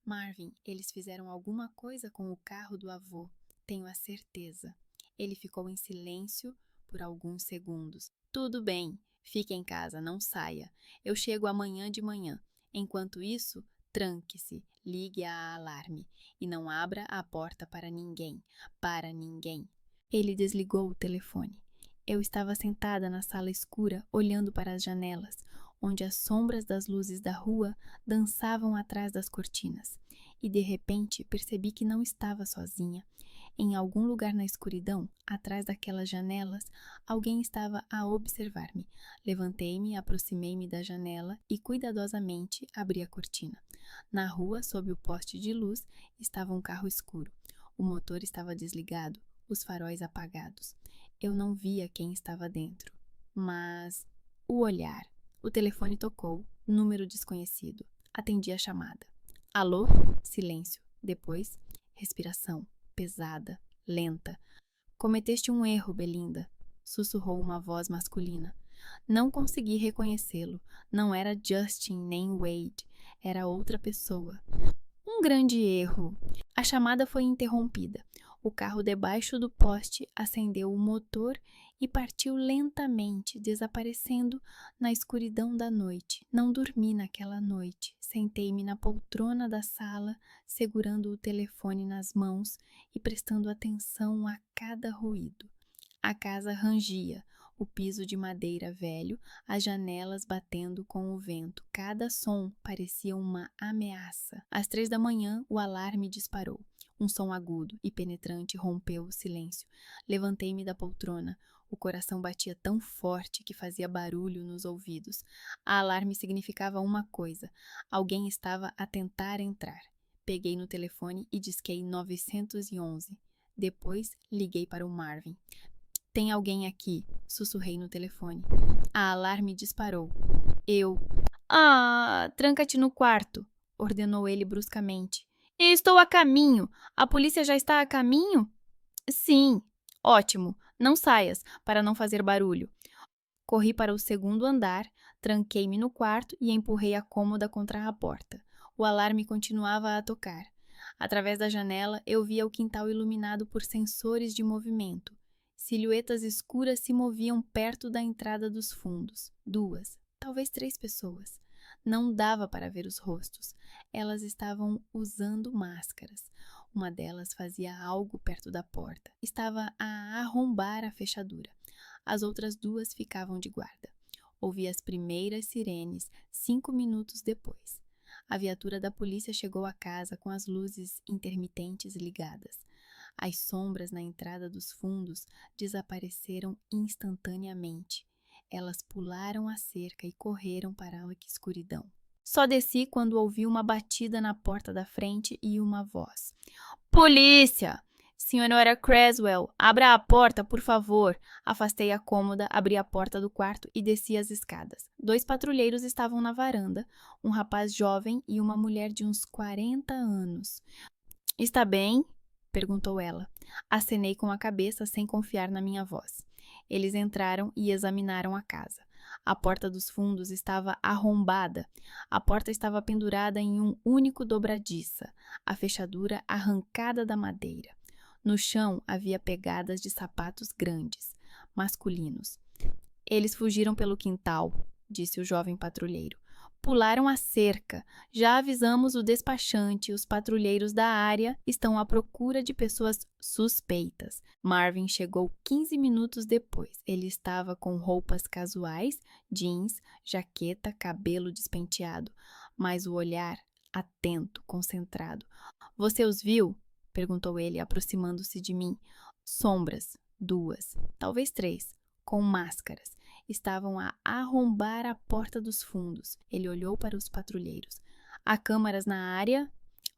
Marvin, eles fizeram alguma coisa com o carro do avô, tenho a certeza. Ele ficou em silêncio por alguns segundos. Tudo bem, fique em casa, não saia. Eu chego amanhã de manhã. Enquanto isso, tranque-se, ligue a alarme e não abra a porta para ninguém. Para ninguém. Ele desligou o telefone. Eu estava sentada na sala escura, olhando para as janelas, onde as sombras das luzes da rua dançavam atrás das cortinas. E de repente percebi que não estava sozinha. Em algum lugar na escuridão, atrás daquelas janelas, alguém estava a observar-me. Levantei-me, aproximei-me da janela e cuidadosamente abri a cortina. Na rua, sob o poste de luz, estava um carro escuro. O motor estava desligado, os faróis apagados. Eu não via quem estava dentro, mas o olhar. O telefone tocou, número desconhecido. Atendi a chamada. Alô? Silêncio. Depois, respiração, pesada, lenta. Cometeste um erro, Belinda. sussurrou uma voz masculina. Não consegui reconhecê-lo. Não era Justin nem Wade. Era outra pessoa. Um grande erro. A chamada foi interrompida. O carro debaixo do poste acendeu o motor e partiu lentamente, desaparecendo na escuridão da noite. Não dormi naquela noite. Sentei-me na poltrona da sala, segurando o telefone nas mãos e prestando atenção a cada ruído. A casa rangia, o piso de madeira velho, as janelas batendo com o vento. Cada som parecia uma ameaça. Às 3 da manhã, o alarme disparou. Um som agudo e penetrante rompeu o silêncio. Levantei-me da poltrona. O coração batia tão forte que fazia barulho nos ouvidos. A alarme significava uma coisa: alguém estava a tentar entrar. Peguei no telefone e disquei 911. Depois, liguei para o Marvin. Tem alguém aqui, sussurrei no telefone. A alarme disparou. Tranca-te no quarto, ordenou ele bruscamente. Estou a caminho. A polícia já está a caminho? Sim. Ótimo. Não saias, para não fazer barulho. Corri para o segundo andar, tranquei-me no quarto e empurrei a cômoda contra a porta. O alarme continuava a tocar. Através da janela, eu via o quintal iluminado por sensores de movimento. Silhuetas escuras se moviam perto da entrada dos fundos. 2, talvez 3 pessoas. Não dava para ver os rostos. Elas estavam usando máscaras. Uma delas fazia algo perto da porta. Estava a arrombar a fechadura. As outras 2 ficavam de guarda. Ouvi as primeiras sirenes 5 minutos depois. A viatura da polícia chegou à casa com as luzes intermitentes ligadas. As sombras na entrada dos fundos desapareceram instantaneamente. Elas pularam a cerca e correram para a escuridão. Só desci quando ouvi uma batida na porta da frente e uma voz. Polícia! Senhora Creswell, abra a porta, por favor. Afastei a cômoda, abri a porta do quarto e desci as escadas. 2 patrulheiros estavam na varanda, um rapaz jovem e uma mulher de uns 40 anos. Está bem? Perguntou ela. Acenei com a cabeça sem confiar na minha voz. Eles entraram e examinaram a casa. A porta dos fundos estava arrombada. A porta estava pendurada em um único dobradiça, a fechadura arrancada da madeira. No chão havia pegadas de sapatos grandes, masculinos. Eles fugiram pelo quintal, disse o jovem patrulheiro. Pularam a cerca. Já avisamos o despachante. Os patrulheiros da área estão à procura de pessoas suspeitas. Marvin chegou 15 minutos depois. Ele estava com roupas casuais, jeans, jaqueta, cabelo despenteado, mas o olhar atento, concentrado. Você os viu? Perguntou ele, aproximando-se de mim. Sombras, 2, talvez 3, com máscaras. Estavam a arrombar a porta dos fundos. Ele olhou para os patrulheiros. Há câmaras na área?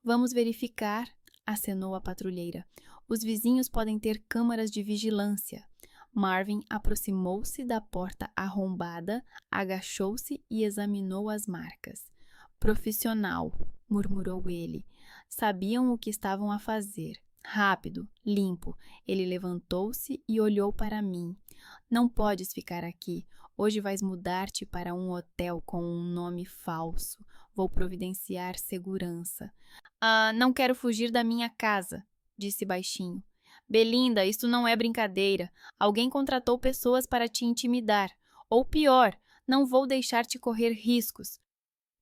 Vamos verificar, acenou a patrulheira. Os vizinhos podem ter câmaras de vigilância. Marvin aproximou-se da porta arrombada, agachou-se e examinou as marcas. Profissional, murmurou ele. Sabiam o que estavam a fazer. Rápido, limpo. Ele levantou-se e olhou para mim. Não podes ficar aqui. Hoje vais mudar-te para um hotel com um nome falso. Vou providenciar segurança. Não quero fugir da minha casa, disse baixinho. Belinda, isto não é brincadeira. Alguém contratou pessoas para te intimidar. Ou pior, não vou deixar-te correr riscos.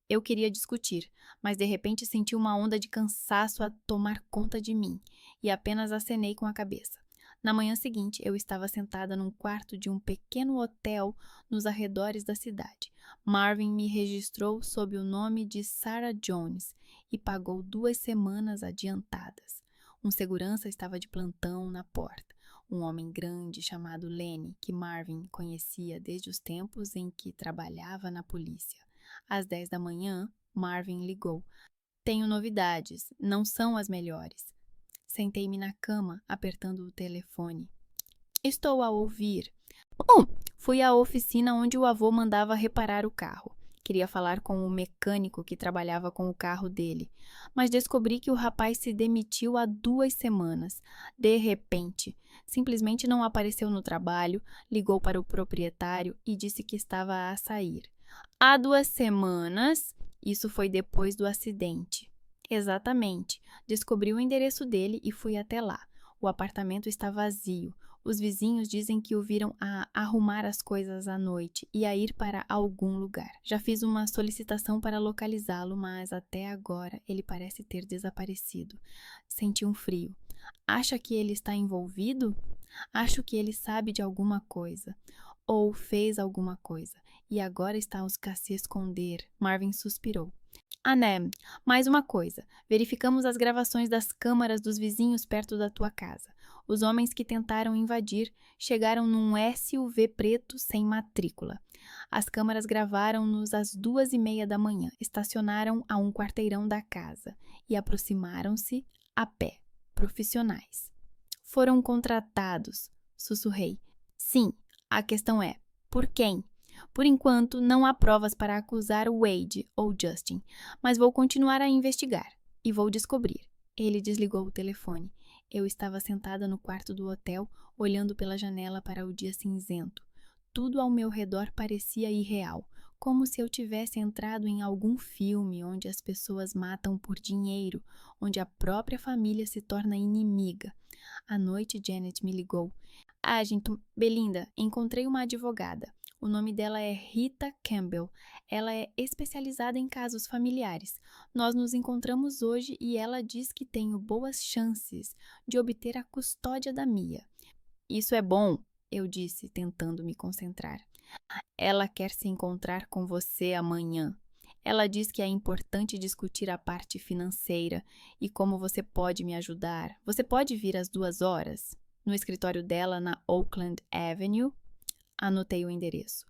Eu queria discutir, mas de repente senti uma onda de cansaço a tomar conta de mim e apenas acenei com a cabeça. Na manhã seguinte, eu estava sentada num quarto de um pequeno hotel nos arredores da cidade. Marvin me registrou sob o nome de Sarah Jones e pagou 2 semanas adiantadas. Um segurança estava de plantão na porta. Um homem grande chamado Lenny, que Marvin conhecia desde os tempos em que trabalhava na polícia. Às 10 da manhã, Marvin ligou. Tenho novidades, não são as melhores. Sentei-me na cama, apertando o telefone. Estou a ouvir. Fui à oficina onde o avô mandava reparar o carro. Queria falar com o mecânico que trabalhava com o carro dele, mas descobri que o rapaz se demitiu há 2 semanas. De repente, Simplesmente não apareceu no trabalho, ligou para o proprietário e disse que estava a sair. Há 2 semanas, isso foi depois do acidente. Exatamente. Descobri o endereço dele e fui até lá. O apartamento está vazio. Os vizinhos dizem que o viram a arrumar as coisas à noite e a ir para algum lugar. Já fiz uma solicitação para localizá-lo, mas até agora ele parece ter desaparecido. Senti um frio. Acha que ele está envolvido? Acho que ele sabe de alguma coisa. Ou fez alguma coisa. E agora está a se esconder. Marvin suspirou. Anem, mais uma coisa. Verificamos as gravações das câmaras dos vizinhos perto da tua casa. Os homens que tentaram invadir chegaram num SUV preto sem matrícula. As câmaras gravaram-nos às 2h30 da manhã. Estacionaram a um quarteirão da casa e aproximaram-se a pé. Profissionais. Foram contratados, sussurrei. Sim, a questão é, por quem? Por enquanto, não há provas para acusar Wade ou Justin, mas vou continuar a investigar e vou descobrir. Ele desligou o telefone. Eu estava sentada no quarto do hotel, olhando pela janela para o dia cinzento. Tudo ao meu redor parecia irreal, como se eu tivesse entrado em algum filme onde as pessoas matam por dinheiro, onde a própria família se torna inimiga. À noite, Janet me ligou. Belinda, encontrei uma advogada. O nome dela é Rita Campbell. Ela é especializada em casos familiares. Nós nos encontramos hoje e ela diz que tenho boas chances de obter a custódia da Mia. Isso é bom, eu disse, tentando me concentrar. Ela quer se encontrar com você amanhã. Ela diz que é importante discutir a parte financeira e como você pode me ajudar. Você pode vir às 2h? No escritório dela na Oakland Avenue. Anotei o endereço.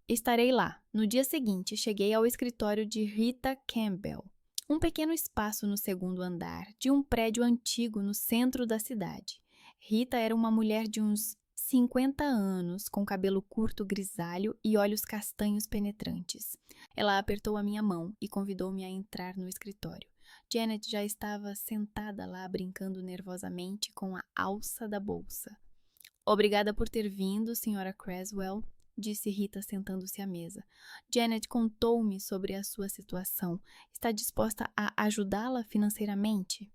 Estarei lá. No dia seguinte, cheguei ao escritório de Rita Campbell, um pequeno espaço no segundo andar de um prédio antigo no centro da cidade. Rita era uma mulher de uns 50 anos, com cabelo curto grisalho e olhos castanhos penetrantes. Ela apertou a minha mão e convidou-me a entrar no escritório. Janet já estava sentada lá brincando nervosamente com a alça da bolsa. Obrigada por ter vindo, Sra. Creswell, disse Rita sentando-se à mesa. Janet contou-me sobre a sua situação. Está disposta a ajudá-la financeiramente?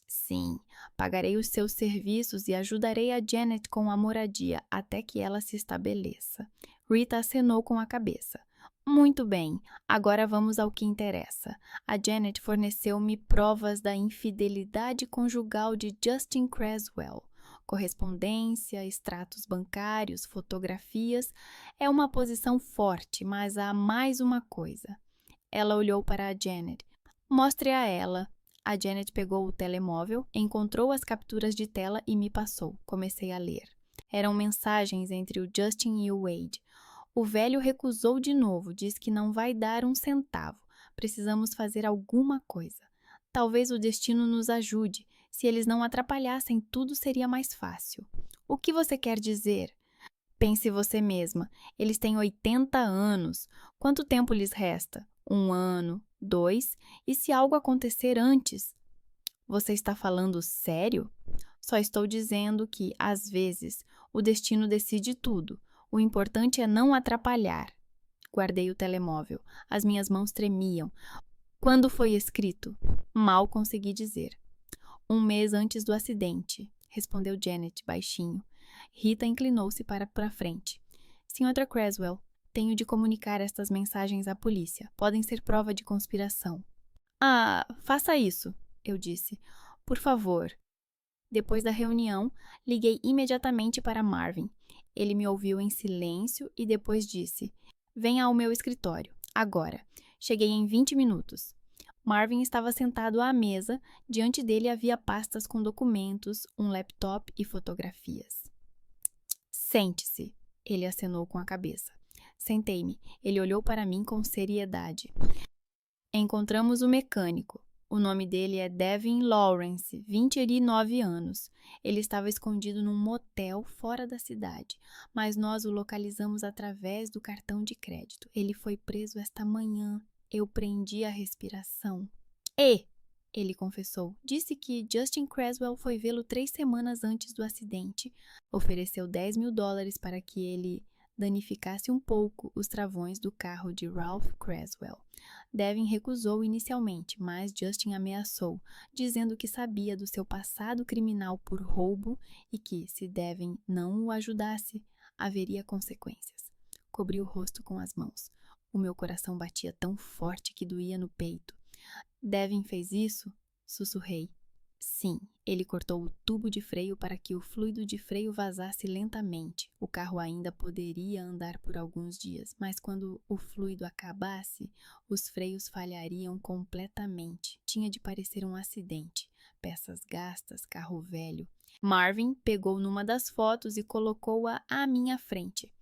Sim, pagarei os seus serviços e ajudarei a Janet com a moradia até que ela se estabeleça. Rita acenou com a cabeça. Muito bem, agora vamos ao que interessa. A Janet forneceu-me provas da infidelidade conjugal de Justin Creswell. Correspondência, extratos bancários, fotografias. É uma posição forte, mas há mais uma coisa. Ela olhou para a Janet. Mostre a ela. A Janet pegou o telemóvel, encontrou as capturas de tela e me passou. Comecei a ler. Eram mensagens entre o Justin e o Wade. O velho recusou de novo, diz que não vai dar um centavo. Precisamos fazer alguma coisa. Talvez o destino nos ajude. Se eles não atrapalhassem, tudo seria mais fácil. O que você quer dizer? Pense você mesma. Eles têm 80 anos. Quanto tempo lhes resta? 1 ano, 2? E se algo acontecer antes? Você está falando sério? Só estou dizendo que, às vezes, o destino decide tudo. O importante é não atrapalhar. Guardei o telemóvel. As minhas mãos tremiam. Quando foi escrito? Mal consegui dizer. 1 mês antes do acidente, respondeu Janet baixinho. Rita inclinou-se para frente. Sra. Creswell, tenho de comunicar estas mensagens à polícia. Podem ser prova de conspiração. Ah, faça isso, eu disse. Por favor. Depois da reunião, liguei imediatamente para Marvin. Ele me ouviu em silêncio e depois disse: Venha ao meu escritório, agora. Cheguei em 20 minutos. Marvin estava sentado à mesa. Diante dele havia pastas com documentos, um laptop e fotografias. Sente-se, ele acenou com a cabeça. Sentei-me. Ele olhou para mim com seriedade. Encontramos o mecânico. O nome dele é Devin Lawrence, 29 anos. Ele estava escondido num motel fora da cidade, mas nós o localizamos através do cartão de crédito. Ele foi preso esta manhã. Eu prendi a respiração. Ele confessou. Disse que Justin Creswell foi vê-lo 3 semanas antes do acidente. Ofereceu $10.000 para que ele danificasse um pouco os travões do carro de Ralph Creswell. Devin recusou inicialmente, mas Justin ameaçou, dizendo que sabia do seu passado criminal por roubo e que, se Devin não o ajudasse, haveria consequências. Cobri o rosto com as mãos. O meu coração batia tão forte que doía no peito. Devin fez isso? Sussurrei. Sim, ele cortou o tubo de freio para que o fluido de freio vazasse lentamente. O carro ainda poderia andar por alguns dias, mas quando o fluido acabasse, os freios falhariam completamente. Tinha de parecer um acidente. Peças gastas, carro velho. Marvin pegou numa das fotos e colocou-a à minha frente.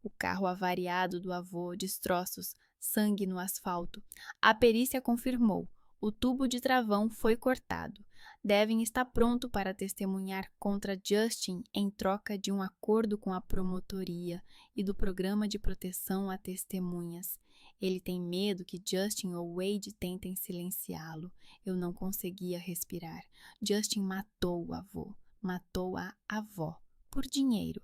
O carro avariado do avô, destroços, sangue no asfalto. A perícia confirmou. O tubo de travão foi cortado. Devin está pronto para testemunhar contra Justin em troca de um acordo com a promotoria e do programa de proteção a testemunhas. Ele tem medo que Justin ou Wade tentem silenciá-lo. Eu não conseguia respirar. Justin matou o avô, matou a avó, por dinheiro.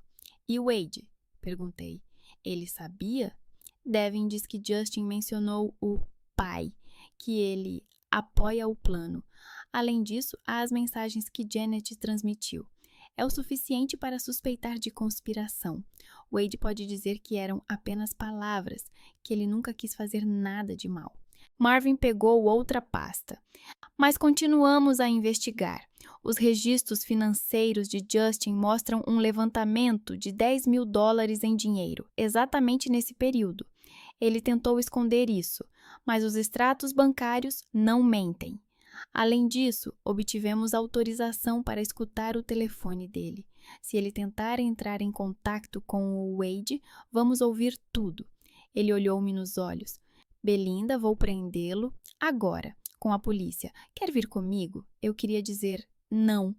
E Wade? Perguntei. Ele sabia? Devin diz que Justin mencionou o pai, que ele apoia o plano. Além disso, há as mensagens que Janet transmitiu. É o suficiente para suspeitar de conspiração. Wade pode dizer que eram apenas palavras, que ele nunca quis fazer nada de mal. Marvin pegou outra pasta. Mas continuamos a investigar. Os registros financeiros de Justin mostram um levantamento de $10.000 em dinheiro, exatamente nesse período. Ele tentou esconder isso, mas os extratos bancários não mentem. Além disso, obtivemos autorização para escutar o telefone dele. Se ele tentar entrar em contato com o Wade, vamos ouvir tudo. Ele olhou-me nos olhos. Belinda, vou prendê-lo agora, com a polícia. Quer vir comigo? Eu queria dizer não.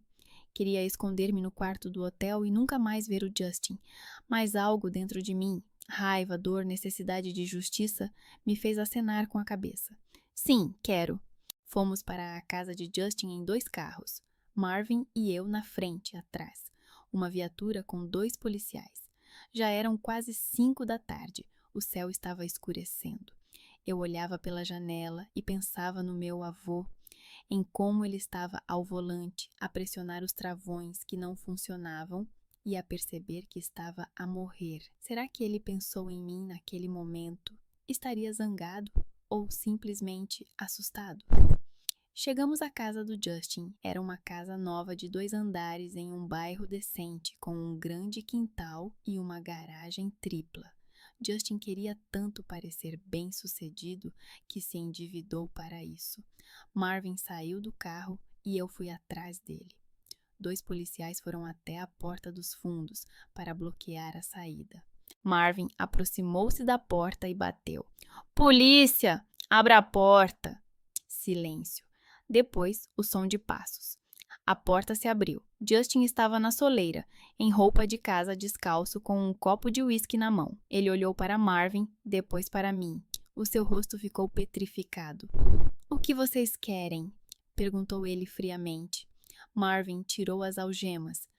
Queria esconder-me no quarto do hotel e nunca mais ver o Justin. Mas algo dentro de mim, raiva, dor, necessidade de justiça, me fez acenar com a cabeça. Sim, quero. Fomos para a casa de Justin em 2 carros. Marvin e eu na frente, atrás. Uma viatura com 2 policiais. Já eram quase 5 da tarde. O céu estava escurecendo. Eu olhava pela janela e pensava no meu avô, em como ele estava ao volante, a pressionar os travões que não funcionavam e a perceber que estava a morrer. Será que ele pensou em mim naquele momento? Estaria zangado ou simplesmente assustado? Chegamos à casa do Justin. Era uma casa nova de 2 andares em um bairro decente, com um grande quintal e uma garagem tripla. Justin queria tanto parecer bem-sucedido que se endividou para isso. Marvin saiu do carro e eu fui atrás dele. 2 policiais foram até a porta dos fundos para bloquear a saída. Marvin aproximou-se da porta e bateu. Polícia! Abra a porta! Silêncio. Depois, o som de passos. A porta se abriu. Justin estava na soleira, em roupa de casa, descalço, com um copo de uísque na mão. Ele olhou para Marvin, depois para mim. O seu rosto ficou petrificado. O que vocês querem? Perguntou ele friamente. Marvin tirou as algemas.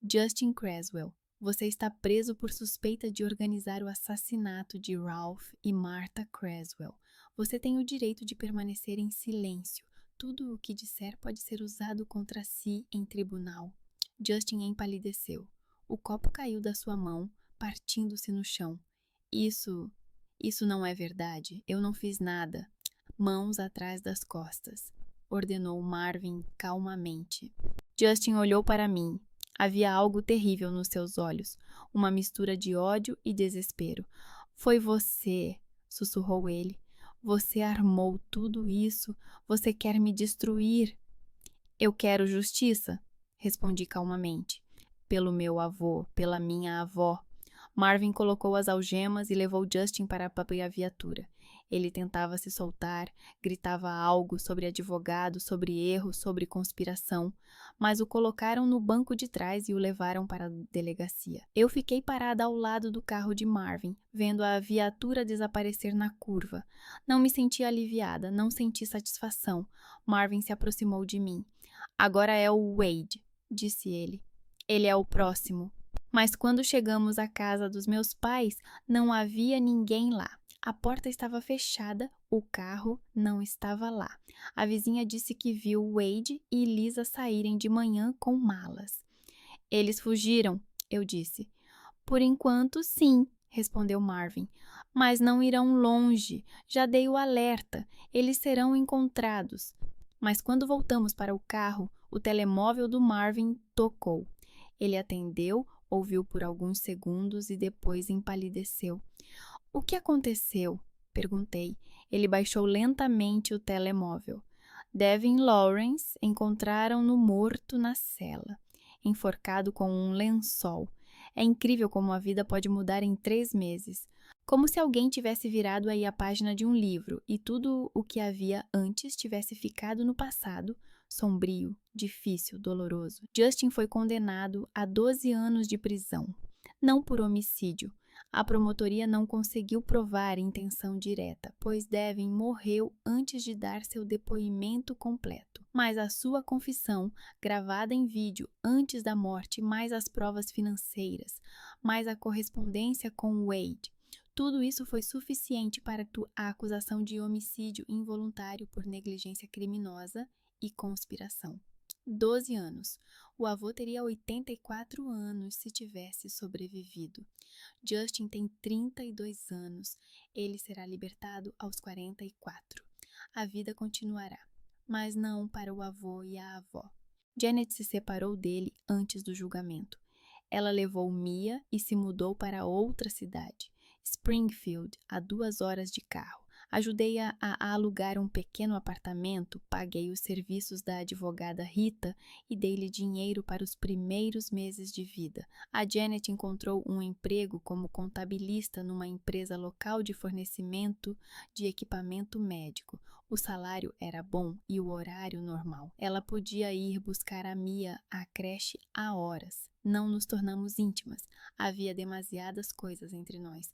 Justin Creswell, você está preso por suspeita de organizar o assassinato de Ralph e Martha Creswell. Você tem o direito de permanecer em silêncio. Tudo o que disser pode ser usado contra si em tribunal. Justin empalideceu. O copo caiu da sua mão, partindo-se no chão. Isso não é verdade. Eu não fiz nada. Mãos atrás das costas, ordenou Marvin calmamente. Justin olhou para mim. Havia algo terrível nos seus olhos, uma mistura de ódio e desespero. Foi você, sussurrou ele. Você armou tudo isso. Você quer me destruir. Eu quero justiça, respondi calmamente. Pelo meu avô, pela minha avó. Marvin colocou as algemas e levou Justin para a viatura. Ele tentava se soltar, gritava algo sobre advogado, sobre erro, sobre conspiração, mas o colocaram no banco de trás e o levaram para a delegacia. Eu fiquei parada ao lado do carro de Marvin, vendo a viatura desaparecer na curva. Não me senti aliviada, não senti satisfação. Marvin se aproximou de mim. Agora é o Wade, disse ele. Ele é o próximo. Mas quando chegamos à casa dos meus pais, não havia ninguém lá. A porta estava fechada, o carro não estava lá. A vizinha disse que viu Wade e Lisa saírem de manhã com malas. Eles fugiram, eu disse. Por enquanto, sim, respondeu Marvin. Mas não irão longe. Já dei o alerta. Eles serão encontrados. Mas quando voltamos para o carro, o telemóvel do Marvin tocou. Ele atendeu, ouviu por alguns segundos e depois empalideceu. O que aconteceu? Perguntei. Ele baixou lentamente o telemóvel. Devin Lawrence encontraram-no morto na cela, enforcado com um lençol. É incrível como a vida pode mudar em 3 meses. Como se alguém tivesse virado aí a página de um livro e tudo o que havia antes tivesse ficado no passado, sombrio, difícil, doloroso. Justin foi condenado a 12 anos de prisão, não por homicídio. A promotoria não conseguiu provar intenção direta, pois Devin morreu antes de dar seu depoimento completo. Mas a sua confissão, gravada em vídeo antes da morte, mais as provas financeiras, mais a correspondência com Wade, tudo isso foi suficiente para a acusação de homicídio involuntário por negligência criminosa e conspiração. 12 anos. O avô teria 84 anos se tivesse sobrevivido. Justin tem 32 anos. Ele será libertado aos 44. A vida continuará, mas não para o avô e a avó. Janet se separou dele antes do julgamento. Ela levou Mia e se mudou para outra cidade, Springfield, a 2 horas de carro. Ajudei-a a alugar um pequeno apartamento, paguei os serviços da advogada Rita e dei-lhe dinheiro para os primeiros meses de vida. A Janet encontrou um emprego como contabilista numa empresa local de fornecimento de equipamento médico. O salário era bom e o horário normal. Ela podia ir buscar a Mia à creche a horas. Não nos tornamos íntimas. Havia demasiadas coisas entre nós.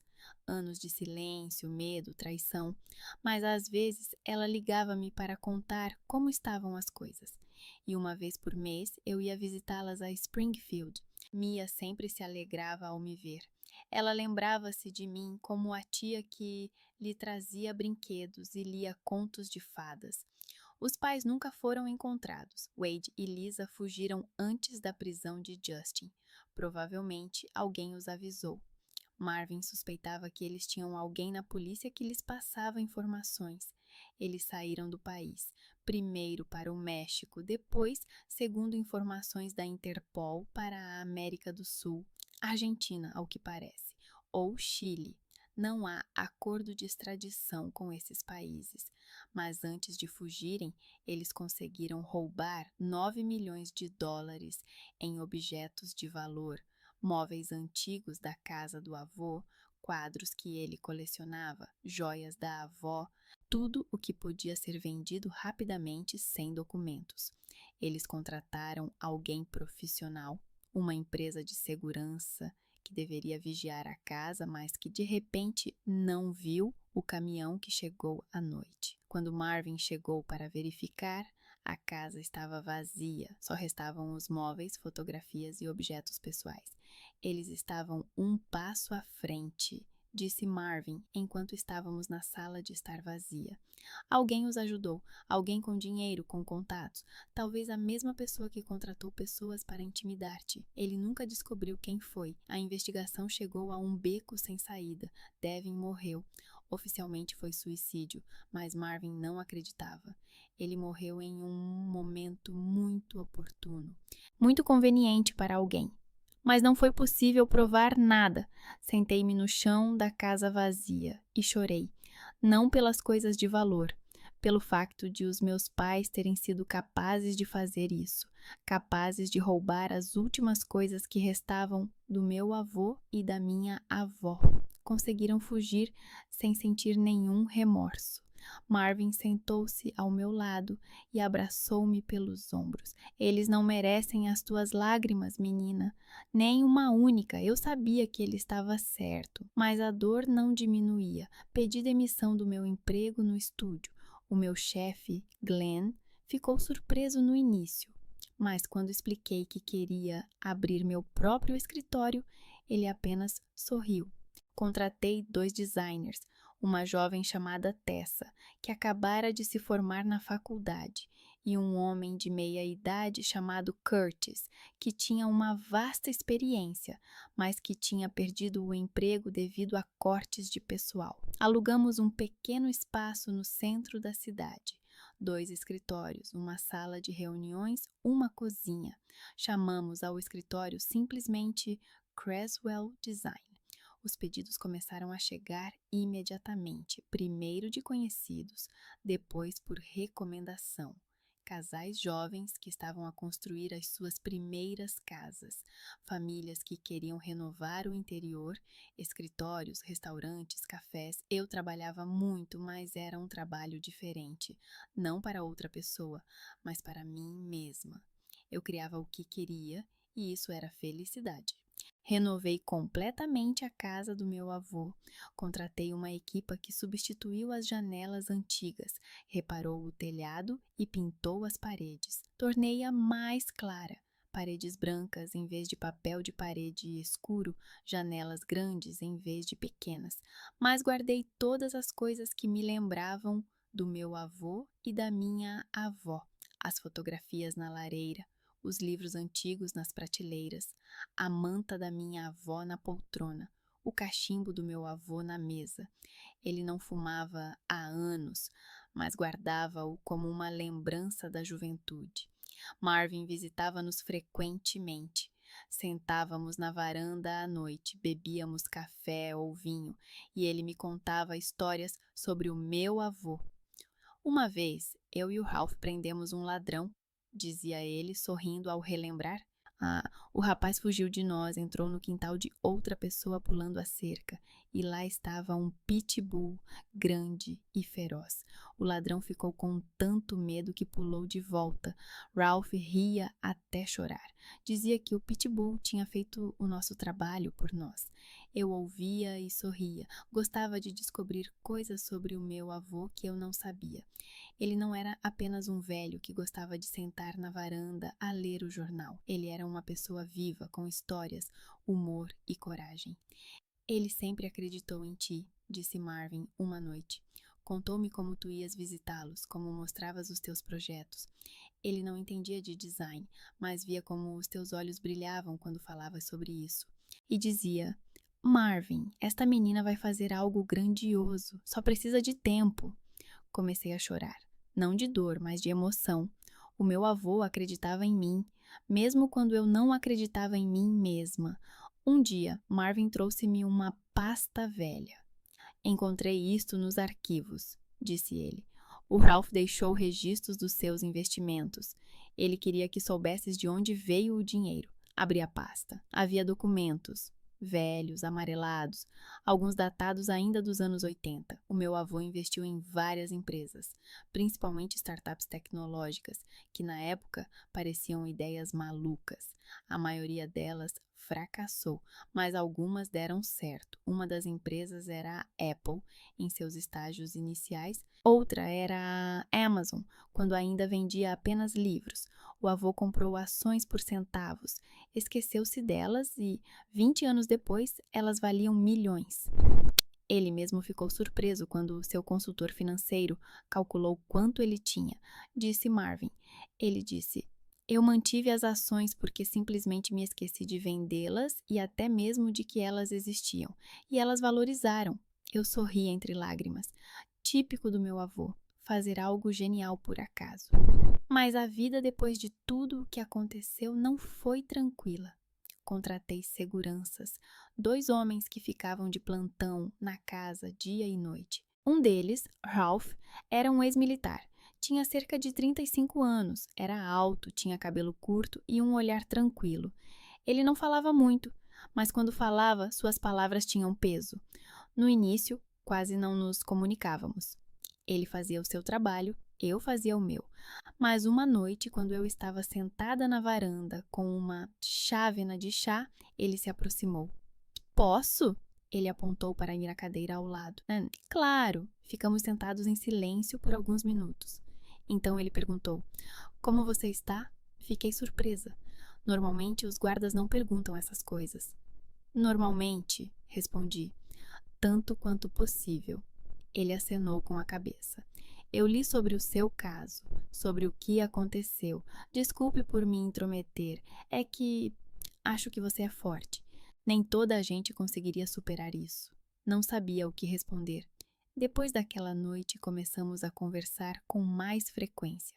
Anos de silêncio, medo, traição, mas às vezes ela ligava-me para contar como estavam as coisas. E uma vez por mês eu ia visitá-las a Springfield. Mia sempre se alegrava ao me ver. Ela lembrava-se de mim como a tia que lhe trazia brinquedos e lia contos de fadas. Os pais nunca foram encontrados. Wade e Lisa fugiram antes da prisão de Justin. Provavelmente alguém os avisou. Marvin suspeitava que eles tinham alguém na polícia que lhes passava informações. Eles saíram do país, primeiro para o México, depois, segundo informações da Interpol, para a América do Sul, Argentina, ao que parece, ou Chile. Não há acordo de extradição com esses países, mas antes de fugirem, eles conseguiram roubar 9 milhões de dólares em objetos de valor, móveis antigos da casa do avô, quadros que ele colecionava, joias da avó, tudo o que podia ser vendido rapidamente sem documentos. Eles contrataram alguém profissional, uma empresa de segurança que deveria vigiar a casa, mas que de repente não viu o caminhão que chegou à noite. Quando Marvin chegou para verificar, a casa estava vazia, só restavam os móveis, fotografias e objetos pessoais. Eles estavam um passo à frente, disse Marvin, enquanto estávamos na sala de estar vazia. Alguém os ajudou, alguém com dinheiro, com contatos, talvez a mesma pessoa que contratou pessoas para intimidar-te. Ele nunca descobriu quem foi. A investigação chegou a um beco sem saída. Devin morreu. Oficialmente foi suicídio, mas Marvin não acreditava. Ele morreu em um momento muito oportuno, muito conveniente para alguém. Mas não foi possível provar nada. Sentei-me no chão da casa vazia e chorei, não pelas coisas de valor, pelo facto de os meus pais terem sido capazes de fazer isso, capazes de roubar as últimas coisas que restavam do meu avô e da minha avó. conseguiram fugir sem sentir nenhum remorso. Marvin sentou-se ao meu lado e abraçou-me pelos ombros. Eles não merecem as tuas lágrimas, menina. Nem uma única. Eu sabia que ele estava certo. Mas a dor não diminuía. Pedi demissão do meu emprego no estúdio. O meu chefe, Glenn, ficou surpreso no início. Mas quando expliquei que queria abrir meu próprio escritório, ele apenas sorriu. Contratei 2 designers, uma jovem chamada Tessa, que acabara de se formar na faculdade, e um homem de meia-idade chamado Curtis, que tinha uma vasta experiência, mas que tinha perdido o emprego devido a cortes de pessoal. Alugamos um pequeno espaço no centro da cidade. 2 escritórios, uma sala de reuniões, uma cozinha. Chamamos ao escritório simplesmente Creswell Design. Os pedidos começaram a chegar imediatamente, primeiro de conhecidos, depois por recomendação. Casais jovens que estavam a construir as suas primeiras casas, famílias que queriam renovar o interior, escritórios, restaurantes, cafés. Eu trabalhava muito, mas era um trabalho diferente, não para outra pessoa, mas para mim mesma. Eu criava o que queria e isso era felicidade. Renovei completamente a casa do meu avô. Contratei uma equipa que substituiu as janelas antigas, reparou o telhado e pintou as paredes. Tornei-a mais clara. Paredes brancas em vez de papel de parede escuro, janelas grandes em vez de pequenas. Mas guardei todas as coisas que me lembravam do meu avô e da minha avó. As fotografias na lareira, os livros antigos nas prateleiras, a manta da minha avó na poltrona, o cachimbo do meu avô na mesa. Ele não fumava há anos, mas guardava-o como uma lembrança da juventude. Marvin visitava-nos frequentemente. Sentávamos na varanda à noite, bebíamos café ou vinho, e ele me contava histórias sobre o meu avô. Uma vez, eu e o Ralph prendemos um ladrão, dizia ele, sorrindo ao relembrar. O rapaz fugiu de nós, entrou no quintal de outra pessoa pulando a cerca, e lá estava um pitbull grande e feroz. O ladrão ficou com tanto medo que pulou de volta. Ralph ria até chorar. Dizia que o pitbull tinha feito o nosso trabalho por nós. Eu ouvia e sorria. Gostava de descobrir coisas sobre o meu avô que eu não sabia. Ele não era apenas um velho que gostava de sentar na varanda a ler o jornal. Ele era uma pessoa viva, com histórias, humor e coragem. Ele sempre acreditou em ti, disse Marvin uma noite. Contou-me como tu ias visitá-los, como mostravas os teus projetos. Ele não entendia de design, mas via como os teus olhos brilhavam quando falavas sobre isso. E dizia: Marvin, esta menina vai fazer algo grandioso, só precisa de tempo. Comecei a chorar. Não de dor, mas de emoção. O meu avô acreditava em mim, mesmo quando eu não acreditava em mim mesma. Um dia, Marvin trouxe-me uma pasta velha. Encontrei isto nos arquivos, disse ele. O Ralph deixou registros dos seus investimentos. Ele queria que soubesses de onde veio o dinheiro. Abri a pasta. Havia documentos, velhos, amarelados, alguns datados ainda dos anos 80. O meu avô investiu em várias empresas, principalmente startups tecnológicas, que na época pareciam ideias malucas. A maioria delas fracassou, mas algumas deram certo. Uma das empresas era a Apple, em seus estágios iniciais. Outra era a Amazon, quando ainda vendia apenas livros. O avô comprou ações por centavos, esqueceu-se delas e, 20 anos depois, elas valiam milhões. Ele mesmo ficou surpreso quando seu consultor financeiro calculou quanto ele tinha, disse Marvin. Ele disse: eu mantive as ações porque simplesmente me esqueci de vendê-las e até mesmo de que elas existiam. E elas valorizaram. Eu sorri entre lágrimas. Típico do meu avô, fazer algo genial por acaso. Mas a vida depois de tudo o que aconteceu não foi tranquila. Contratei seguranças, 2 homens que ficavam de plantão na casa dia e noite. Um deles, Ralph, era um ex-militar. Tinha cerca de 35 anos, era alto, tinha cabelo curto e um olhar tranquilo. Ele não falava muito, mas quando falava, suas palavras tinham peso. No início, quase não nos comunicávamos. Ele fazia o seu trabalho, eu fazia o meu. Mas uma noite, quando eu estava sentada na varanda com uma chávena de chá, ele se aproximou. Posso? Ele apontou para ir à cadeira ao lado. Claro, ficamos sentados em silêncio por alguns minutos. Então ele perguntou: Como você está? Fiquei surpresa. Normalmente os guardas não perguntam essas coisas. Normalmente, respondi, tanto quanto possível. Ele acenou com a cabeça. Eu li sobre o seu caso, sobre o que aconteceu. Desculpe por me intrometer. É que acho que você é forte. Nem toda a gente conseguiria superar isso. Não sabia o que responder. Depois daquela noite, começamos a conversar com mais frequência.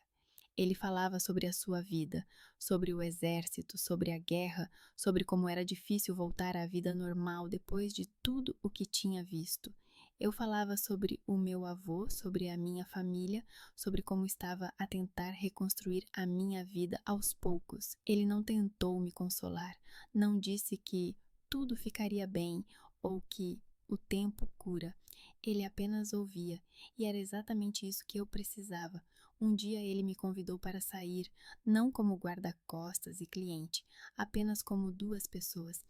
Ele falava sobre a sua vida, sobre o exército, sobre a guerra, sobre como era difícil voltar à vida normal depois de tudo o que tinha visto. Eu falava sobre o meu avô, sobre a minha família, sobre como estava a tentar reconstruir a minha vida aos poucos. Ele não tentou me consolar, não disse que tudo ficaria bem ou que o tempo cura. Ele apenas ouvia, e era exatamente isso que eu precisava. Um dia ele me convidou para sair, não como guarda-costas e cliente, apenas como duas pessoas.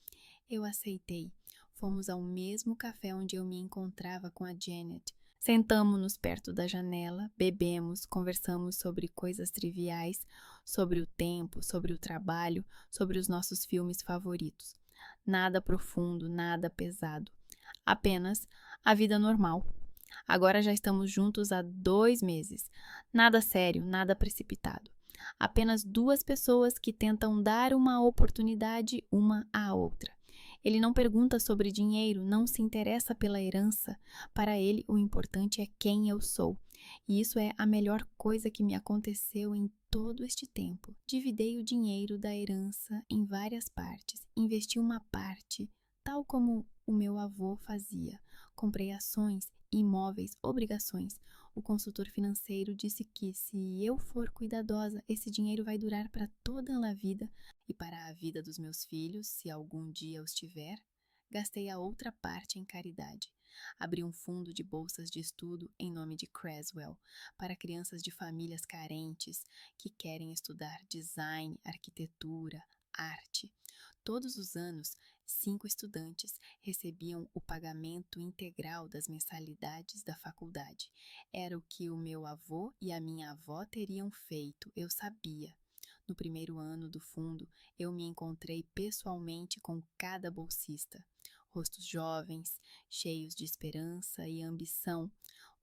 Eu aceitei. Fomos ao mesmo café onde eu me encontrava com a Janet. Sentamo-nos perto da janela, bebemos, conversamos sobre coisas triviais, sobre o tempo, sobre o trabalho, sobre os nossos filmes favoritos. Nada profundo, nada pesado. Apenas a vida normal. Agora já estamos juntos há 2 meses. Nada sério, nada precipitado. Apenas duas pessoas que tentam dar uma oportunidade uma à outra. Ele não pergunta sobre dinheiro, não se interessa pela herança. Para ele, o importante é quem eu sou. E isso é a melhor coisa que me aconteceu em todo este tempo. Dividei o dinheiro da herança em várias partes. Investi uma parte, tal como o meu avô fazia. Comprei ações, imóveis, obrigações. O consultor financeiro disse que, se eu for cuidadosa, esse dinheiro vai durar para toda a vida e para a vida dos meus filhos, se algum dia os tiver. Gastei a outra parte em caridade. Abri um fundo de bolsas de estudo em nome de Creswell para crianças de famílias carentes que querem estudar design, arquitetura, arte. Todos os anos, 5 estudantes recebiam o pagamento integral das mensalidades da faculdade. Era o que o meu avô e a minha avó teriam feito, eu sabia. No primeiro ano do fundo, eu me encontrei pessoalmente com cada bolsista. Rostos jovens, cheios de esperança e ambição.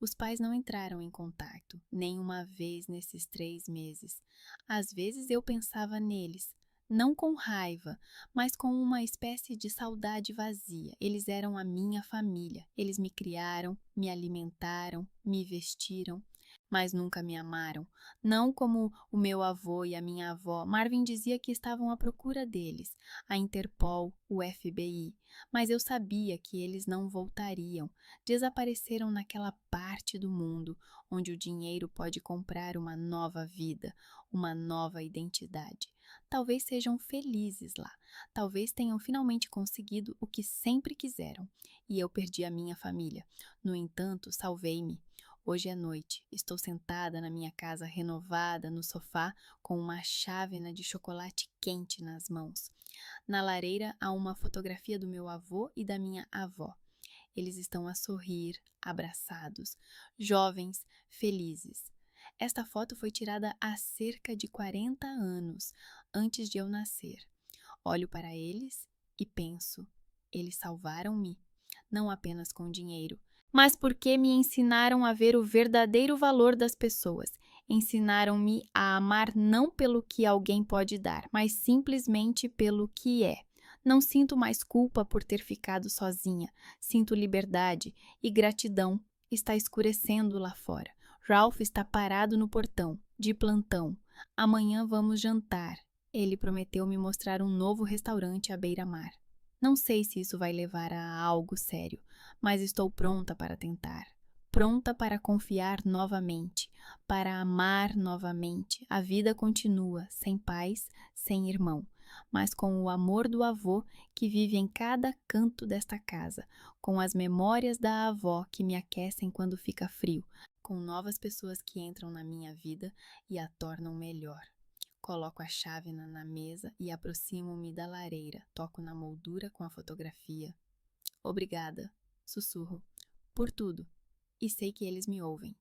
Os pais não entraram em contato, nem uma vez nesses 3 meses. Às vezes eu pensava neles, não com raiva, mas com uma espécie de saudade vazia. Eles eram a minha família. Eles me criaram, me alimentaram, me vestiram, mas nunca me amaram. Não como o meu avô e a minha avó. Marvin dizia que estavam à procura deles, a Interpol, o FBI, mas eu sabia que eles não voltariam. Desapareceram naquela parte do mundo onde o dinheiro pode comprar uma nova vida, uma nova identidade. Talvez sejam felizes lá. Talvez tenham finalmente conseguido o que sempre quiseram. E eu perdi a minha família. No entanto, salvei-me. Hoje é noite. Estou sentada na minha casa renovada no sofá com uma chávena de chocolate quente nas mãos. Na lareira há uma fotografia do meu avô e da minha avó. Eles estão a sorrir, abraçados, jovens, felizes. Esta foto foi tirada há cerca de 40 anos, antes de eu nascer. Olho para eles e penso, eles salvaram-me, não apenas com dinheiro, mas porque me ensinaram a ver o verdadeiro valor das pessoas. Ensinaram-me a amar não pelo que alguém pode dar, mas simplesmente pelo que é. Não sinto mais culpa por ter ficado sozinha. Sinto liberdade e gratidão. Está escurecendo lá fora. Ralph está parado no portão, de plantão. Amanhã vamos jantar. Ele prometeu me mostrar um novo restaurante à beira-mar. Não sei se isso vai levar a algo sério, mas estou pronta para tentar. Pronta para confiar novamente, para amar novamente. A vida continua, sem pais, sem irmão. mas com o amor do avô que vive em cada canto desta casa, com as memórias da avó que me aquecem quando fica frio, com novas pessoas que entram na minha vida e a tornam melhor. Coloco a chávena na mesa e aproximo-me da lareira, toco na moldura com a fotografia. Obrigada, sussurro, por tudo, e sei que eles me ouvem.